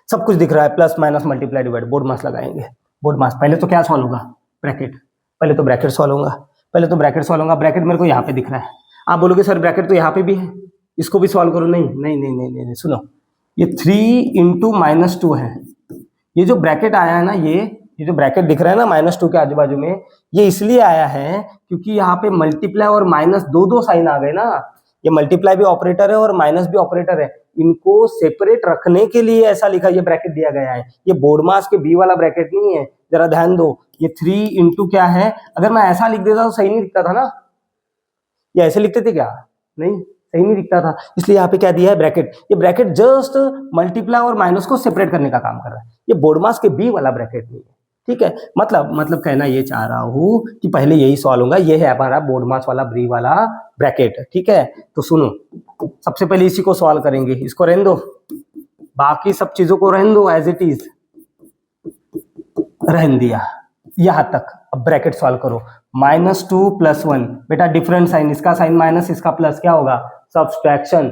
सब कुछ दिख रहा है, plus minus multiply divide, BODMAS लगाएंगे, बोर्ड मास। पहले तो क्या सॉल्व होगा, ब्रैकेट, पहले तो ब्रैकेट सॉल्व होगा, पहले तो ब्रैकेट सॉल्व होगा। ब्रैकेट मेरे को यहाँ पे दिख रहा है, आप बोलोगे सर ब्रैकेट तो यहाँ पे भी है, इसको भी सॉल्व करो। नहीं नहीं नहीं नहीं नहीं, सुनो, ये 3 इंटू -2 है। ये जो ब्रैकेट आया है ना, ये जो ब्रैकेट दिख रहा है ना -2 के आजू बाजू में, ये इसलिए आया है क्योंकि यहाँ पे मल्टीप्लाई और माइनस दो साइन आ गए ना। ये मल्टीप्लाई भी ऑपरेटर है और माइनस भी ऑपरेटर है, इनको सेपरेट रखने के लिए ऐसा लिखा, ये ब्रैकेट दिया गया है। ये बोर्ड मास के बी वाला ब्रैकेट नहीं है, जरा ध्यान दो। ये 3 इंटू क्या है, अगर मैं ऐसा लिख देता तो सही नहीं दिखता था ना, ये ऐसे लिखते थे क्या? नहीं, सही नहीं दिखता था। इसलिए यहाँ पे क्या दिया है, ब्रैकेट। ये ब्रैकेट जस्ट मल्टीप्लाई और माइनस को सेपरेट करने का काम कर रहा है, ये बोर्ड मास के बी वाला ब्रैकेट नहीं है, ठीक है। मतलब कहना ये चाह रहा हूँ कि पहले यही सॉल्व होगा, ये है हमारा बोर्ड मास वाला बी वाला ब्रैकेट, ठीक है। तो सुनो, सबसे पहले इसी को सॉल्व करेंगे, इसको रहने दो, बाकी सब चीजों को रहने दो एज इट इज, रहने दिया यहां तक। अब ब्रैकेट सॉल्व करो, -2 + 1, बेटा डिफरेंट साइन, इसका साइन माइनस, इसका प्लस, क्या होगा, सब्सट्रैक्शन।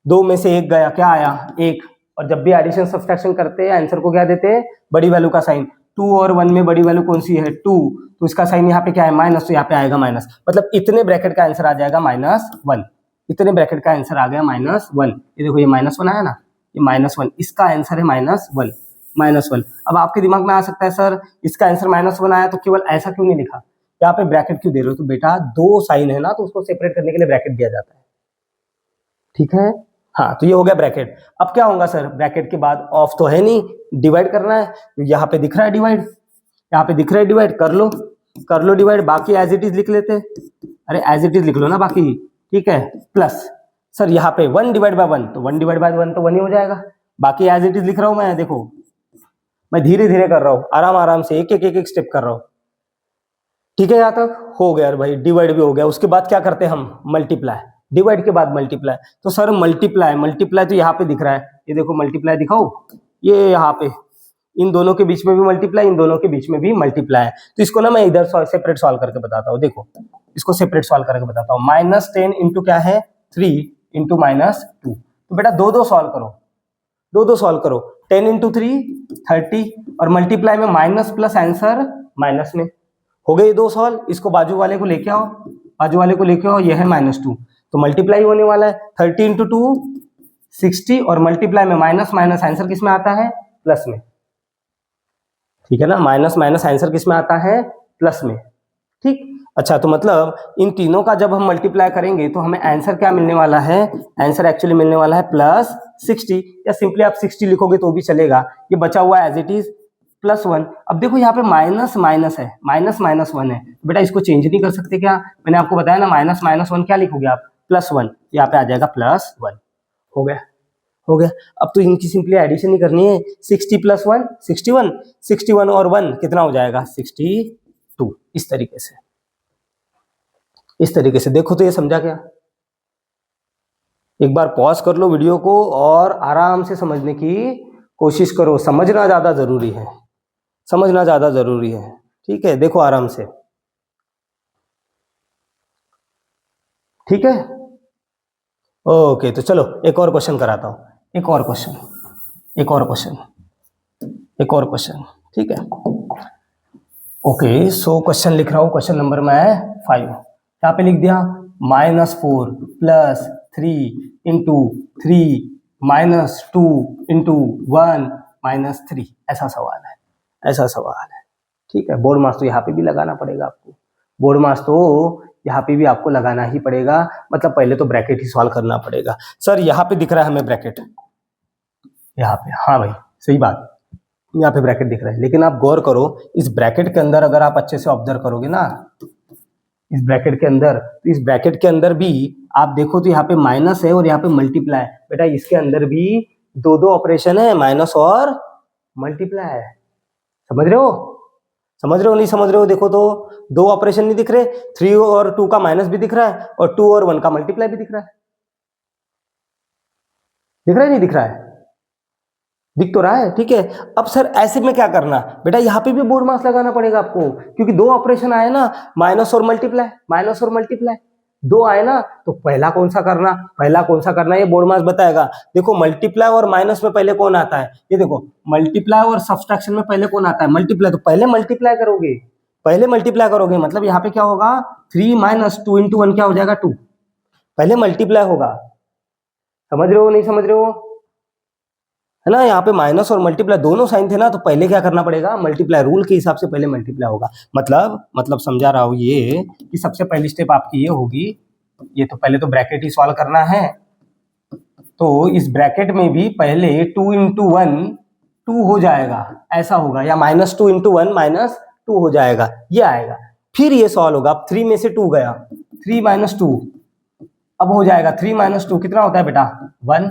2 में से 1 गया, क्या आया, 1। और जब भी एडिशन सब्सट्रैक्शन करते हैं आंसर को क्या देते हैं, बड़ी वैल्यू का साइन। 2 और 1 में बड़ी वैल्यू कौन सी है, 2, तो इसका साइन यहाँ पे क्या है, माइनस, तो यहाँ पे आएगा माइनस। मतलब इतने ब्रैकेट का आंसर आ जाएगा -1, इतने ब्रैकेट का आंसर आ गया -1। ये देखो, ये -1 आया ना, ये -1, इसका आंसर है -1। अब आपके दिमाग में आ सकता है सर इसका आंसर -1 आया तो केवल ऐसा क्यों नहीं लिखा, यहाँ पे ब्रैकेट क्यों दे रहे हो? तो बेटा 2 साइन है ना, तो उसको सेपरेट करने के लिए ब्रैकेट दिया जाता है, ठीक है। हाँ, तो ये हो गया ब्रैकेट। अब क्या होगा सर, ब्रैकेट के बाद ऑफ तो है नहीं, डिवाइड करना है। यहाँ पे दिख रहा है डिवाइड, यहाँ पे दिख रहा है डिवाइड, कर लो डिवाइड, बाकी एज इट इज लिख लेते हैं। अरे एज इट इज लिख लो ना बाकी, ठीक है। प्लस सर यहाँ पे 1 डिवाइड बाय 1, तो 1 डिवाइड बाय 1 तो 1 ही हो जाएगा। बाकी एज इट इज लिख रहा हूं मैं, देखो मैं धीरे धीरे कर रहा हूँ, आराम से एक स्टेप कर रहा हूँ, ठीक है। यहाँ तक हो गया भाई, डिवाइड भी हो गया। उसके बाद क्या करते हैं हम, मल्टीप्लाई, डिवाइड के बाद मल्टीप्लाई। तो सर मल्टीप्लाई तो यहाँ पे दिख रहा है, ये देखो मल्टीप्लाई दिखाओ, ये यहाँ पे इन दोनों के बीच में भी मल्टीप्लाई, इन दोनों के बीच में भी मल्टीप्लाई है। तो इसको ना मैं इधर सेपरेट सॉल्व करके बताता हूँ, देखो इसको सेपरेट सॉल्व करके बताता हूँ। -10 इंटू क्या है, 3 इंटू -2, तो बेटा दो सॉल्व करो, 10 इंटू 3 30, और मल्टीप्लाई में माइनस प्लस आंसर माइनस में। हो गए 2 सॉल्व, इसको बाजू वाले को लेके आओ, यह है -2, तो मल्टीप्लाई होने वाला है। 30 इंटू 2 60, और मल्टीप्लाई में माइनस आंसर किस में आता है, प्लस में, ठीक है ना। माइनस आंसर किस में आता है, प्लस में, ठीक। अच्छा, तो मतलब इन तीनों का जब हम मल्टीप्लाई करेंगे तो हमें आंसर क्या मिलने वाला है, आंसर एक्चुअली मिलने वाला है +60, या सिंपली आप 60 लिखोगे तो भी चलेगा। ये बचा हुआ एज इट इज +1। अब देखो यहाँ पे माइनस है, -1 है, बेटा इसको चेंज नहीं कर सकते क्या? मैंने आपको बताया ना, -1 क्या लिखोगे आप, +1, यहाँ पे आ जाएगा +1। हो गया। अब तो इनकी सिंपली एडिशन ही करनी है, 60 + 1 61, 61 और 1 कितना हो जाएगा, 62। इस तरीके से देखो, तो ये समझा क्या? एक बार पॉज कर लो वीडियो को और आराम से समझने की कोशिश करो, समझना ज्यादा जरूरी है, ठीक है। देखो आराम से, ठीक है। ओके, तो चलो एक और क्वेश्चन कराता हूं, एक और क्वेश्चन, ठीक है। ओके, सो क्वेश्चन लिख रहा हूं, क्वेश्चन नंबर मैं 5, यहाँ पे लिख दिया -4 + 3 इंटू 3 -2 इंटू 1 -3, ऐसा सवाल है, ठीक है। बोर्ड मास तो यहाँ पे भी लगाना पड़ेगा मतलब पहले तो ब्रैकेट ही सॉल्व करना पड़ेगा। सर यहाँ पे दिख रहा है हमें ब्रैकेट, यहाँ पे, हाँ भाई सही बात, यहाँ पे ब्रैकेट दिख रहा है, लेकिन आप गौर करो इस ब्रैकेट के अंदर, अगर आप अच्छे से ऑब्जर्व करोगे ना, इस ब्रैकेट के अंदर भी आप देखो तो यहाँ पे माइनस है और यहाँ पे मल्टीप्लाई है। बेटा इसके अंदर भी दो ऑपरेशन है, माइनस और मल्टीप्लाई है। समझ रहे हो नहीं समझ रहे हो? देखो तो 2 ऑपरेशन नहीं दिख रहे, 3 और 2 का माइनस भी दिख रहा है और 2 और 1 का मल्टीप्लाई भी दिख रहा है। नहीं दिख रहा है? दिख तो रहा है, ठीक है। अब सर ऐसे में क्या करना, बेटा यहाँ पे भी बोर्ड मास लगाना पड़ेगा आपको, क्योंकि 2 ऑपरेशन आए ना, माइनस और मल्टीप्लाई 2 आए ना, तो पहला कौन सा करना ये बोर्ड मास बताएगा। देखो मल्टीप्लाई और माइनस में पहले कौन आता है, ये देखो मल्टीप्लाई और सब्सट्रैक्शन में पहले कौन आता है, मल्टीप्लाई, तो पहले मल्टीप्लाई करोगे, मतलब यहाँ पे क्या होगा, 3 - 2 इंटू 1 क्या हो जाएगा, 2, पहले मल्टीप्लाई होगा, समझ रहे हो नहीं समझ रहे हो, है ना। यहाँ पे माइनस और मल्टीप्लाई दोनों साइन थे ना, तो पहले क्या करना पड़ेगा, मल्टीप्लाई, रूल के हिसाब से पहले मल्टीप्लाई होगा। मतलब समझा रहा हूँ ये कि सबसे पहली स्टेप आपकी ये होगी, ये तो पहले तो ब्रैकेट ही सॉल्व करना है, तो इस ब्रैकेट में भी पहले 2 इंटू 1 2 हो जाएगा, ऐसा होगा, या -2 इंटू 1 -2 हो जाएगा, ये आएगा। फिर ये सॉल्व होगा, अब 3 में से 2 गया, 3 - 2 अब हो जाएगा 3 - 2 कितना होता है बेटा 1,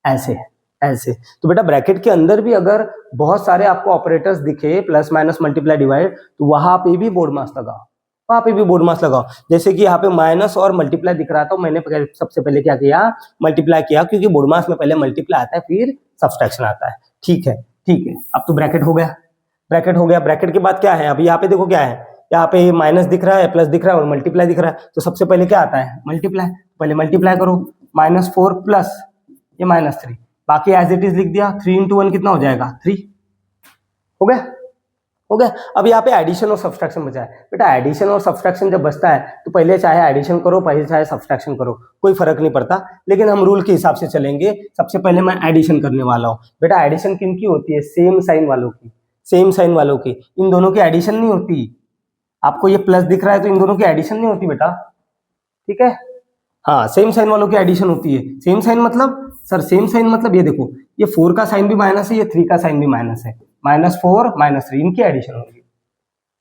ऐसे ऐसे। तो बेटा ब्रैकेट के अंदर भी अगर बहुत सारे आपको ऑपरेटर्स दिखे, प्लस माइनस मल्टीप्लाई डिवाइड, तो वहां पे भी बोर्ड मास लगाओ, वहां पे भी बोर्ड मास लगाओ। जैसे कि यहाँ पे माइनस और मल्टीप्लाई दिख रहा था, मैंने सबसे पहले क्या किया, मल्टीप्लाई किया, क्योंकि बोर्ड मास में पहले मल्टीप्लाई आता है फिर सब्सट्रैक्शन आता है। ठीक है ठीक है, अब तो ब्रैकेट हो गया, ब्रैकेट हो गया। ब्रैकेट के बाद क्या है, अभी यहाँ पे देखो क्या है, यहाँ पे माइनस दिख रहा है, प्लस दिख रहा है और मल्टीप्लाई दिख रहा है, तो सबसे पहले क्या आता है, मल्टीप्लाई। पहले मल्टीप्लाई करो, -4 प्लस ये -3, बाकी एज इट इज लिख दिया। 3 इंटू 1 कितना हो जाएगा 3, हो गया हो गया। अब यहाँ पे एडिशन और सब्सट्रैक्शन बचा है। बेटा एडिशन और सब्सट्रैक्शन जब बचता है तो पहले चाहे एडिशन करो, पहले चाहे सब्सट्रैक्शन करो, कोई फर्क नहीं पड़ता, लेकिन हम रूल के हिसाब से चलेंगे। सबसे पहले मैं एडिशन करने वाला हूँ। बेटा एडिशन किन की होती है, सेम साइन वालों की, सेम साइन वालों की। इन दोनों की एडिशन नहीं होती। आपको ये प्लस दिख रहा है तो इन दोनों की एडिशन नहीं होती बेटा, ठीक है। हाँ, सेम साइन वालों की एडिशन होती है। सेम साइन मतलब सर, सेम साइन मतलब ये देखो, ये 4 का साइन भी माइनस है, ये 3 का साइन भी माइनस है, -4 -3 इनकी एडिशन होगी,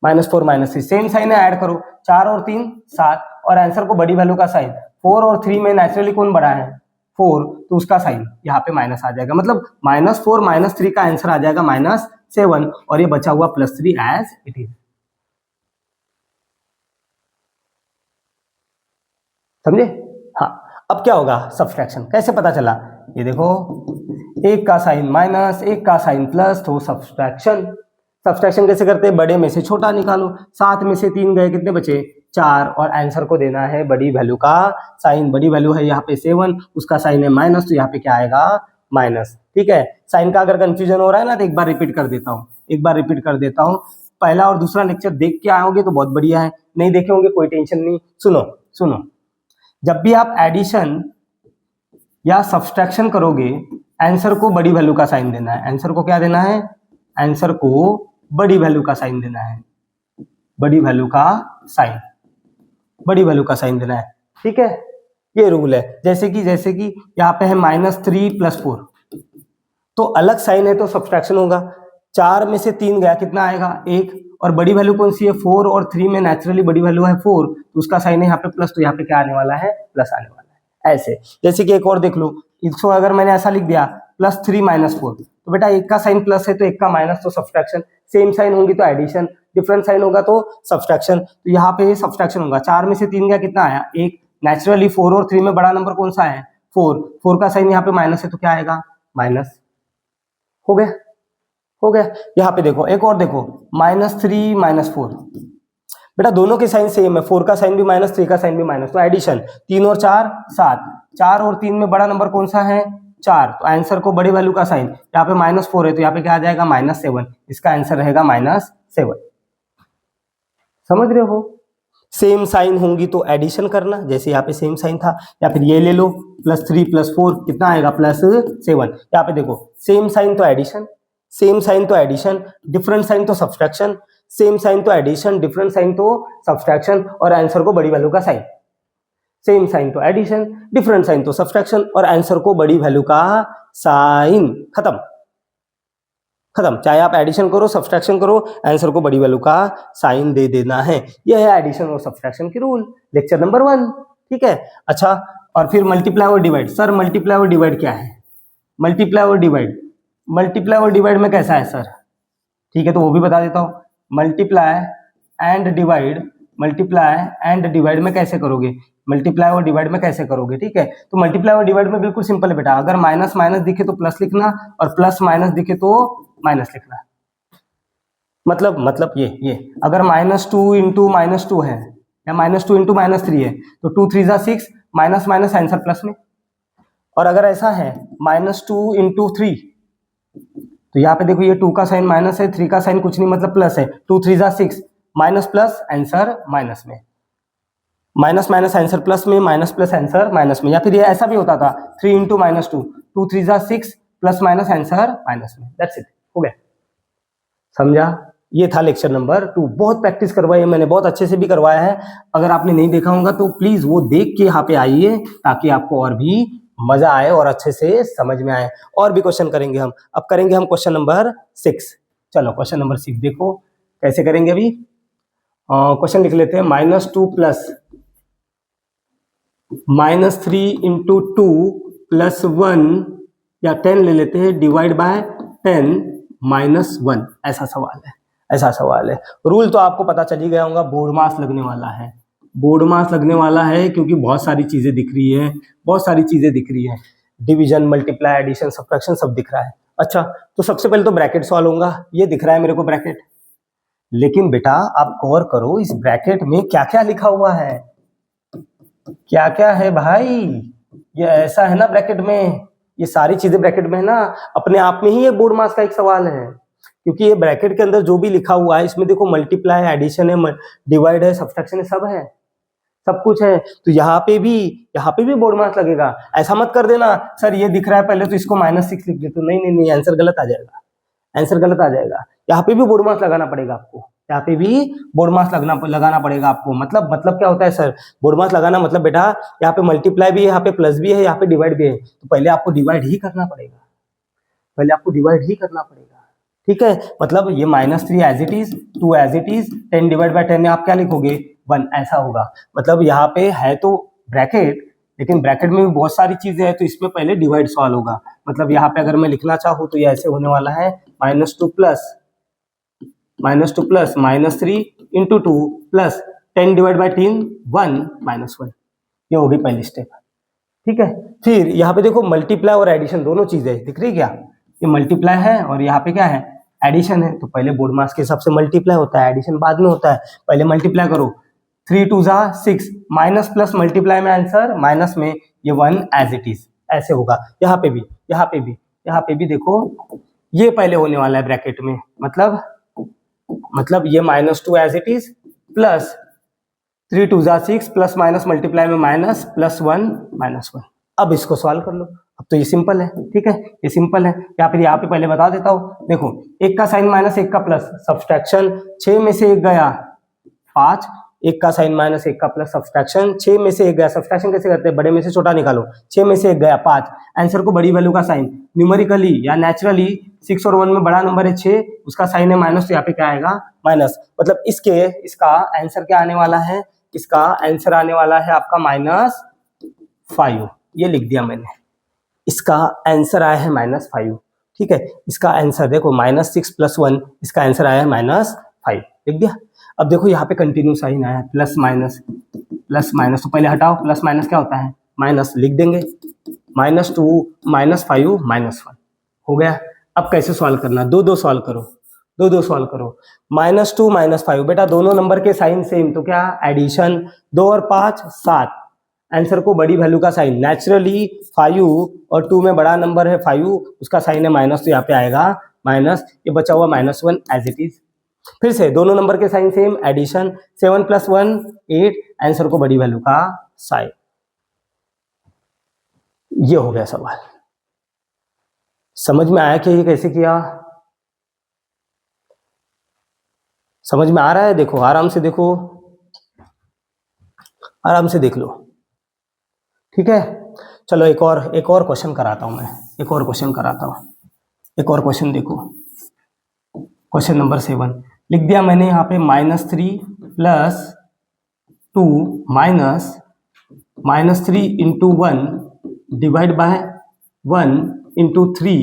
-4 -3 सेम साइन है, ऐड करो, 4 और 3 7, और आंसर को बड़ी वैल्यू का साइन, 4 और 3 में नेचुरली कौन बड़ा है 4, तो उसका साइन यहाँ पे माइनस आ जाएगा, मतलब -4 -3 का आंसर आ जाएगा -7, और ये बचा हुआ +3 एज इट इज। समझे? हाँ, अब क्या होगा, सब्सट्रैक्शन कैसे पता चला, ये देखो, एक का साइन माइनस, एक का साइन प्लस, तो सब्सट्रैक्शन। सब्सट्रैक्शन कैसे करते हैं, बड़े में से छोटा निकालो, 7 में से 3 गए, कितने बचे 4, और आंसर को देना है बड़ी वैल्यू का साइन। बड़ी वैल्यू है यहाँ पे 7, उसका साइन है माइनस, तो यहाँ पे क्या आएगा माइनस। ठीक है, साइन का अगर कंफ्यूजन हो रहा है ना, तो एक बार रिपीट कर देता हूँ, पहला और दूसरा लेक्चर देख के आओगे तो बहुत बढ़िया है, नहीं देखे होंगे कोई टेंशन नहीं। सुनो, जब भी आप एडिशन या सब्सट्रैक्शन करोगे, आंसर को बड़ी वैल्यू का साइन देना है। आंसर को क्या देना है, आंसर को बड़ी वैल्यू का साइन देना है, बड़ी वैल्यू का साइन देना है। ठीक है, ये रूल है। जैसे कि यहाँ पे है -3 + 4, तो अलग साइन है तो सब्सट्रैक्शन होगा। 4 में से 3 गया, कितना आएगा 1, और बड़ी वैल्यू कौन सी है 4, और 3 में नेचुरली बड़ी वैल्यू है 4, तो उसका साइन है यहाँ पे प्लस, तो यहाँ पे क्या आने वाला है प्लस आने वाला है। ऐसे जैसे कि एक और देख लो, इसको अगर मैंने ऐसा लिख दिया +3 - 4, तो बेटा एक का साइन प्लस है तो एक का माइनस, तो सब्सट्रैक्शन। सेम साइन होगी तो एडिशन, डिफरेंट साइन होगा तो सब्सट्रैक्शन। तो यहाँ पे सब्सट्रैक्शन होगा। 4 में से 3 गया, कितना आया 1, नेचुरली 4 और 3 में बड़ा नंबर कौन सा है 4 का साइन यहाँ पे माइनस है, तो क्या आएगा माइनस। हो गया। यहाँ पे देखो, एक और देखो, -3 - 4, बेटा दोनों के साइन सेम है, 4 का साइन भी माइनस, 3 का साइन भी माइनस, तो एडिशन 3 और 4 7, 4 और 3 में बड़ा नंबर कौन सा है 4, तो आंसर को बड़ी वैल्यू का साइन, यहाँ पे -4 है तो यहाँ पे क्या आ जाएगा -7, इसका आंसर रहेगा -7। समझ रहे हो? सेम साइन होंगी तो एडिशन करना, जैसे यहाँ पे सेम साइन था, या फिर ये ले लो +3 + 4 कितना आएगा +7। यहाँ पे देखो, सेम साइन तो एडिशन, डिफरेंट साइन तो सब्सट्रैक्शन, सेम साइन तो एडिशन, डिफरेंट साइन तो सब्सट्रैक्शन, और आंसर को बड़ी वैल्यू का साइन। सेम साइन तो एडिशन, डिफरेंट साइन तो सब्सट्रैक्शन, और आंसर को बड़ी वैल्यू का साइन। खत्म। चाहे आप एडिशन करो, सब्सट्रैक्शन करो, आंसर को बड़ी वैल्यू का साइन दे देना है। यह है एडिशन और सब्सट्रैक्शन की रूल, लेक्चर नंबर 1। ठीक है, अच्छा, और फिर मल्टीप्लाई और डिवाइड। सर मल्टीप्लाई और डिवाइड क्या है, मल्टीप्लाई और डिवाइड में कैसा है सर? ठीक है, तो वो भी बता देता हूँ। मल्टीप्लाई एंड डिवाइड में कैसे करोगे, मल्टीप्लाई और डिवाइड में कैसे करोगे? ठीक है, तो मल्टीप्लाई और डिवाइड में बिल्कुल सिंपल है बेटा, अगर माइनस माइनस दिखे तो प्लस लिखना, और प्लस माइनस दिखे तो माइनस लिखना। मतलब ये अगर -2 इंटू -2 है, या -2 इंटू -3 है, तो 2 3 = 6, माइनस माइनस आंसर प्लस में। और अगर ऐसा है -2 इंटू 3, तो यहाँ पे देखो, ये 2 का साइन माइनस है, 3 का साइन कुछ नहीं मतलब प्लस है, 2 3 = 6, माइनस प्लस आंसर माइनस में। माइनस माइनस आंसर प्लस में, माइनस प्लस आंसर माइनस में, या फिर ये ऐसा भी होता था 3 इंटू माइनस 2, 2 3 जा 6 प्लस माइनस आंसर माइनस में। दैट्स इट, हो गया। समझा? ये था लेक्चर नंबर 2। बहुत प्रैक्टिस करवाई है मैंने, बहुत अच्छे से भी करवाया है। अगर आपने नहीं देखा होगा तो प्लीज वो देख के यहाँ पे आइए, ताकि आपको और भी मजा आए और अच्छे से समझ में आए। और भी क्वेश्चन करेंगे हम। अब करेंगे हम क्वेश्चन नंबर 6। चलो क्वेश्चन नंबर 6 देखो कैसे करेंगे। अभी क्वेश्चन लिख लेते हैं। -2 प्लस -3 इंटू 2 प्लस 1 या 10 ले लेते हैं, डिवाइड बाय 10 -1। ऐसा सवाल है, ऐसा सवाल है। रूल तो आपको पता चल ही गया होगा, बोर्ड मास लगने वाला है। बोर्ड मास लगने वाला है क्योंकि बहुत सारी चीजें दिख रही है, बहुत सारी चीजें दिख रही है। डिवीजन, मल्टीप्लाई, एडिशन, सब्ट्रैक्शन सब दिख रहा है। अच्छा, तो सबसे पहले तो ब्रैकेट सॉल्व होगा। ये दिख रहा है मेरे को ब्रैकेट, लेकिन बेटा आप गौर करो इस ब्रैकेट में क्या क्या लिखा हुआ है। क्या क्या है भाई? ये ऐसा है ना ब्रैकेट में, ये सारी चीजें ब्रैकेट में है ना। अपने आप में ही ये बोर्ड मास का एक सवाल है, क्योंकि ये ब्रैकेट के अंदर जो भी लिखा हुआ है इसमें देखो मल्टीप्लाई है, एडिशन है, डिवाइड है, सब्ट्रैक्शन है, सब है, सब कुछ है। तो यहाँ पे भी बोर्ड मास लगेगा। ऐसा मत कर देना सर ये दिख रहा है पहले तो इसको -6 लिख देते। नहीं नहीं नहीं, आंसर गलत आ जाएगा, आंसर गलत आ जाएगा। यहाँ पे भी बोर्ड मास लगाना पड़ेगा आपको, यहाँ पे भी बोर्ड मास लगाना पड़ेगा आपको। मतलब क्या होता है सर बोर्ड मास लगाना? मतलब बेटा यहाँ पे मल्टीप्लाई भी है, यहाँ पे प्लस भी है, यहाँ पे डिवाइड भी है, तो पहले आपको डिवाइड ही करना पड़ेगा, पहले आपको डिवाइड ही करना पड़ेगा। ठीक है, मतलब ये -3 as it is, 2 as it is, 10 divide by 10 में आप क्या लिखोगे? 1। ऐसा होगा। मतलब यहाँ पे है तो ब्रैकेट, लेकिन ब्रैकेट में भी बहुत सारी चीजें हैं, तो इसमें पहले डिवाइड सॉल्व होगा। मतलब यहाँ पे अगर मैं लिखना चाहूँ तो ये ऐसे होने वाला है -2 plus -3 into 2 plus 10 divide by 3 1 -1। ये होगी पहली स्टेप। ठीक है, फिर यहाँ पे देखो मल्टीप्लाई और एडिशन दोनों चीजें दिख रही है क्या? ये मल्टीप्लाई है और यहाँ पे क्या है? एडिशन है। तो पहले बोर्ड मास के हिसाब से मल्टीप्लाई होता है, एडिशन बाद में होता है। पहले मल्टीप्लाई करो, 3 2 जा 6, माइनस प्लस मल्टीप्लाई में आंसर माइनस में, ये 1 एज इट इज। ऐसे होगा। यहाँ पे भी, यहाँ पे भी, यहाँ पे भी देखो ये पहले होने वाला है ब्रैकेट में। मतलब ये -2 एज इट इज प्लस 3 2 जा 6 प्लस माइनस मल्टीप्लाई में माइनस प्लस 1 -1। अब इसको सॉल्व कर लो। अब तो ये सिंपल है। ठीक है, ये सिंपल है। या फिर यहाँ पे पहले बता देता हूँ। देखो एक का साइन माइनस एक का प्लस, सब्सट्रैक्शन 6 में से 1 गया 5, एक का साइन माइनस एक का प्लस, सब्सट्रैक्शन 6 में से 1 गया। सब्सट्रैक्शन कैसे करते हैं? बड़े में से छोटा निकालो, 6 में से 1 गया 5। आंसर को बड़ी वैल्यू का साइन, न्यूमेरिकली या नेचुरली 6 और 1 में बड़ा नंबर है 6, उसका साइन है माइनस, तो यहाँ पे क्या आएगा? माइनस। मतलब इसका आंसर क्या आने वाला है? इसका आंसर आने वाला है आपका -5। ये लिख दिया मैंने, इसका आंसर आया है -5। ठीक है, इसका आंसर देखो -6 + 1, इसका आंसर आया है -5। लिख दिया। अब देखो यहाँ पे कंटिन्यू साइन आया है, प्लस माइनस, तो पहले हटाओ, प्लस माइनस क्या होता है? माइनस। लिख देंगे -2 -5 -1 हो गया। अब कैसे सॉल्व करना? दो सॉल्व करो, दो सॉल्व करो। -2 -5, बेटा दोनों नंबर के साइन सेम, तो क्या एडिशन, 2 और 5 7। आंसर को बड़ी वैल्यू का साइन, नेचुरली 5 और 2 में बड़ा नंबर है 5, उसका साइन है माइनस, तो यहाँ पे आएगा माइनस। ये बचा हुआ -1 एज इट इज। फिर से दोनों नंबर के साइन सेम, एडिशन 7 + 1 8, आंसर को बड़ी वैल्यू का साइन। ये हो गया सवाल। समझ में आया कि ये कैसे किया? समझ में आ रहा है? देखो आराम से देखो, आराम से देख लो। ठीक है, चलो एक और क्वेश्चन कराता हूं मैं, एक और क्वेश्चन कराता हूं। एक और क्वेश्चन देखो, क्वेश्चन नंबर 7 लिख दिया मैंने यहाँ पे। -3 + 2 -3 इंटू 1 डिवाइड बाय 1 इंटू 3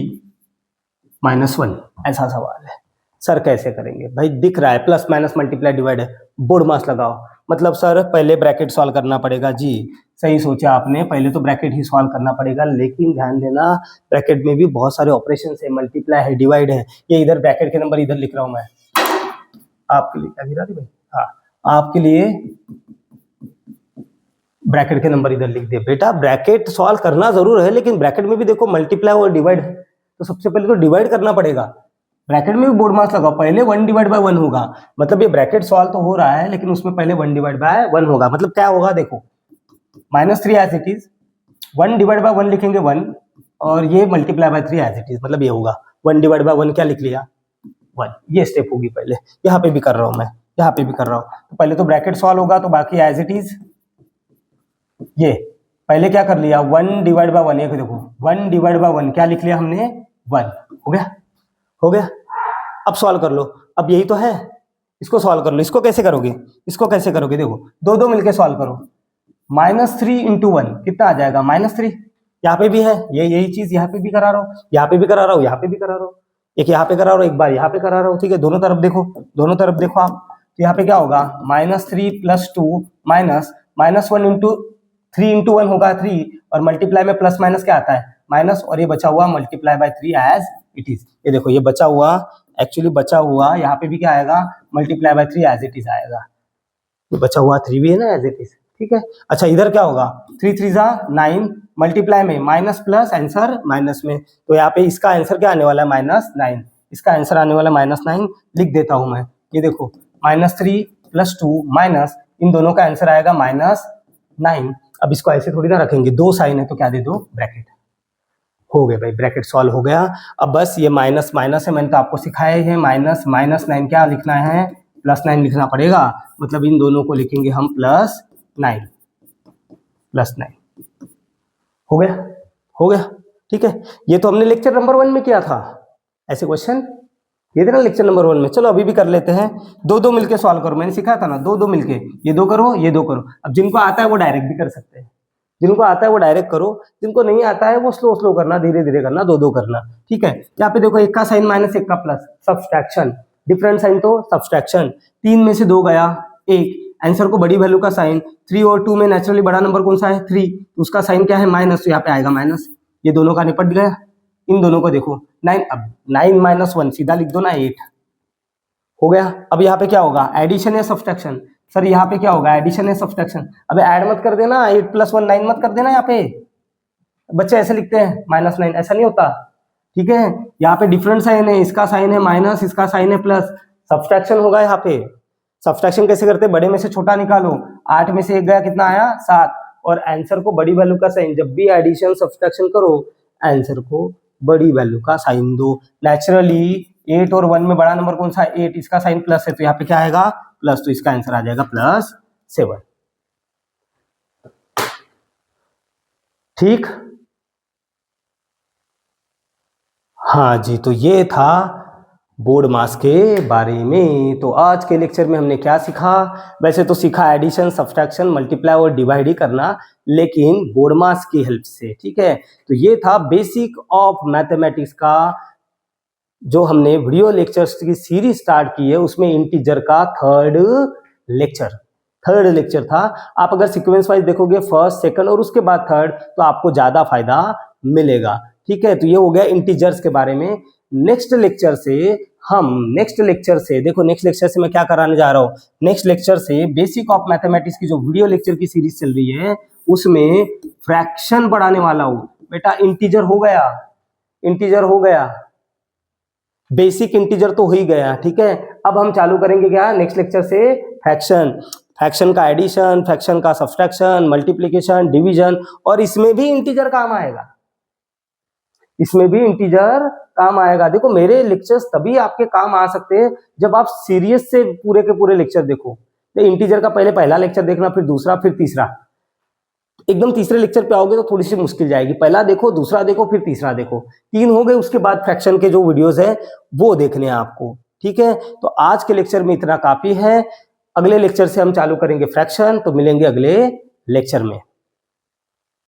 -1। ऐसा सवाल है। सर कैसे करेंगे भाई? दिख रहा है प्लस माइनस मल्टीप्लाई डिवाइड है, बोर्ड मास लगाओ। मतलब सर पहले ब्रैकेट सॉल्व करना पड़ेगा। जी सही सोचा आपने, पहले तो ब्रैकेट ही सॉल्व करना पड़ेगा, लेकिन ध्यान देना ब्रैकेट में भी बहुत सारे ऑपरेशन है, मल्टीप्लाई है, डिवाइड है। ये इधर ब्रैकेट के नंबर इधर लिख रहा हूं मैं आपके लिए। क्या गिरा दी भाई? हाँ, आपके लिए ब्रैकेट के नंबर इधर लिख दिए। बेटा ब्रैकेट सॉल्व करना जरूर है, लेकिन ब्रैकेट में भी देखो मल्टीप्लाई और डिवाइड है, तो सबसे पहले तो डिवाइड करना पड़ेगा। ब्रैकेट में भी बोर्ड मास लगाओ, पहले 1/1 होगा, मतलब ये ब्रैकेट सॉल्व तो हो रहा है लेकिन उसमें पहले 1/1 होगा। मतलब क्या होगा देखो, -3 एज इट इज, 1/1 लिखेंगे 1, और ये multiply by 3 as it is, मतलब ये होगा 1/1 क्या लिख लिया 1। ये स्टेप होगी पहले, यहाँ पे भी कर रहा हूं मैं, यहाँ पे भी कर रहा हूं। तो पहले तो ब्रैकेट सॉल्व होगा, तो बाकी एज इट इज, ये पहले क्या कर लिया 1/1, ये देखो 1/1 क्या लिख लिया हमने 1, हो गया, हो गया। अब सॉल्व कर लो, अब यही तो है, इसको सॉल्व कर लो। इसको कैसे करोगे, इसको कैसे करोगे, देखो दो दो मिलके सॉल्व करो। -3 × 1 कितना आ जाएगा -3, यहाँ पे भी है, यही चीज यहाँ पे भी करा रहा हूँ, यहाँ पे भी करा रहा हूँ, यहाँ पे भी करा रहा हूँ, एक यहाँ पे करा रहा हूँ, एक बार यहाँ पे करा रहा हूँ, ठीक है। दोनों तरफ देखो, दोनों तरफ देखो आप, तो यहाँ पे क्या होगा -3 + 2 -1 × 3 × 1 होगा 3, और मल्टीप्लाई में प्लस माइनस क्या आता है माइनस, और ये बचा हुआ multiply by 3 as it is. ये देखो ये बचा हुआ, एक्चुअली बचा हुआ यहाँ पे भी क्या आएगा multiply by 3 as it is आएगा। ये बचा हुआ 3 भी है ना एज इट इज, ठीक है। अच्छा इधर क्या होगा 3 3 = 9, मल्टीप्लाई में माइनस प्लस, आंसर माइनस में, तो यहाँ पे इसका आंसर क्या आने वाला है -9, इसका आंसर आने वाला -9। लिख देता हूं मैं, ये देखो -3 + 2 माइनस, इन दोनों का आंसर आएगा -9। अब इसको ऐसे थोड़ी ना रखेंगे, दो साइन है तो क्या दे दो ब्रैकेट, हो गया भाई, ब्रैकेट सॉल्व हो गया। अब बस ये माइनस माइनस है, मैंने तो आपको सिखाया है, -9 क्या लिखना है +9 लिखना पड़ेगा, मतलब इन दोनों को लिखेंगे हम +9, हो गया, हो गया, ठीक है। ये तो हमने लेक्चर नंबर 1 में किया था ऐसे क्वेश्चन, ये था ना लेक्चर नंबर 1 में। चलो अभी भी कर लेते हैं, दो दो मिलके सॉल्व करो, मैंने सिखाया था ना, दो दो मिलके, ये दो करो ये दो करो। अब जिनको आता है वो डायरेक्ट भी कर सकते हैं, जिनको आता है वो डायरेक्ट करो, जिनको नहीं आता है वो स्लो स्लो करना, धीरे धीरे करना, दो दो करना, ठीक है। यहाँ पे देखो एक का साइन माइनस, एक का प्लस, सब्सट्रैक्शन, डिफरेंट साइन तो सब्सट्रैक्शन, 3 में से 2 गया 1, आंसर को बड़ी वैल्यू का साइन, 3 और 2 में नेचुरली बड़ा नंबर कौन सा है 3, तो उसका साइन क्या है माइनस, तो यहाँ पे आएगा माइनस, ये दोनों का निपट गया। इन दोनों को देखो 9, अब 9 - 1 सीधा लिख दो ना 8, हो गया। अब यहाँ पे क्या होगा एडिशन या सब्सट्रैक्शन, सर यहाँ पे क्या होगा एडिशन या सब्सट्रैक्शन, अबे ऐड मत कर देना, 8 + 1 9 मत कर देना, यहाँ पे बच्चे ऐसे लिखते हैं -9, ऐसा नहीं होता, ठीक है। यहाँ पे डिफरेंट साइन है, इसका साइन है माइनस, इसका साइन है प्लस, सब्सट्रैक्शन होगा यहाँ पे। सब्सट्रैक्शन कैसे करते हैं, बड़े में से छोटा निकालो, 8 में से 1 गया कितना आया 7, और आंसर को बड़ी वैल्यू का साइन, जब भी एडिशन सब्सट्रैक्शन करो आंसर को बड़ी वैल्यू का साइन दो। नेचुरली 8 और 1 में बड़ा नंबर कौन सा है 8, इसका साइन प्लस है तो यहाँ पे क्या आएगा प्लस, तो इसका आंसर आ जाएगा +7, ठीक। हाँ जी, तो ये था बोर्ड मास के बारे में। तो आज के लेक्चर में हमने क्या सीखा, वैसे तो सीखा एडिशन सब्सट्रैक्शन मल्टीप्लाई और डिवाइड ही करना, लेकिन बोर्ड मास की हेल्प से, ठीक है। तो ये था बेसिक ऑफ मैथमेटिक्स का जो हमने वीडियो लेक्चर्स की सीरीज स्टार्ट की है, उसमें इंटीजर का थर्ड लेक्चर था। आप अगर सीक्वेंस वाइज देखोगे फर्स्ट सेकंड और उसके बाद थर्ड, तो आपको ज्यादा फायदा मिलेगा, ठीक है। तो ये हो गया इंटीजर्स के बारे में। नेक्स्ट लेक्चर से देखो, नेक्स्ट लेक्चर से मैं क्या कराने जा रहा हूँ, नेक्स्ट लेक्चर से बेसिक ऑफ मैथमेटिक्स की जो वीडियो लेक्चर की सीरीज चल रही है उसमें फ्रैक्शन पढ़ाने वाला हूँ बेटा। इंटीजर हो गया, बेसिक इंटीजर तो हो ही गया, ठीक है। अब हम चालू करेंगे क्या नेक्स्ट लेक्चर से फ्रैक्शन का एडिशन, फ्रैक्शन का सब्सट्रैक्शन, मल्टीप्लिकेशन, डिवीजन, और इसमें भी इंटीजर काम आएगा, देखो मेरे लेक्चर्स तभी आपके काम आ सकते हैं जब आप सीरियस से पूरे के पूरे लेक्चर देखो। तो इंटीजर का पहला लेक्चर देखना, फिर दूसरा, फिर तीसरा, एकदम तीसरे लेक्चर पे आओगे तो थोड़ी सी मुश्किल जाएगी। पहला देखो, दूसरा देखो, फिर तीसरा देखो, 3 हो गए, उसके बाद फ्रैक्शन के जो वीडियोस है वो देखने हैं आपको, ठीक है। तो आज के लेक्चर में इतना काफी है, अगले लेक्चर से हम चालू करेंगे फ्रैक्शन, तो मिलेंगे अगले लेक्चर में।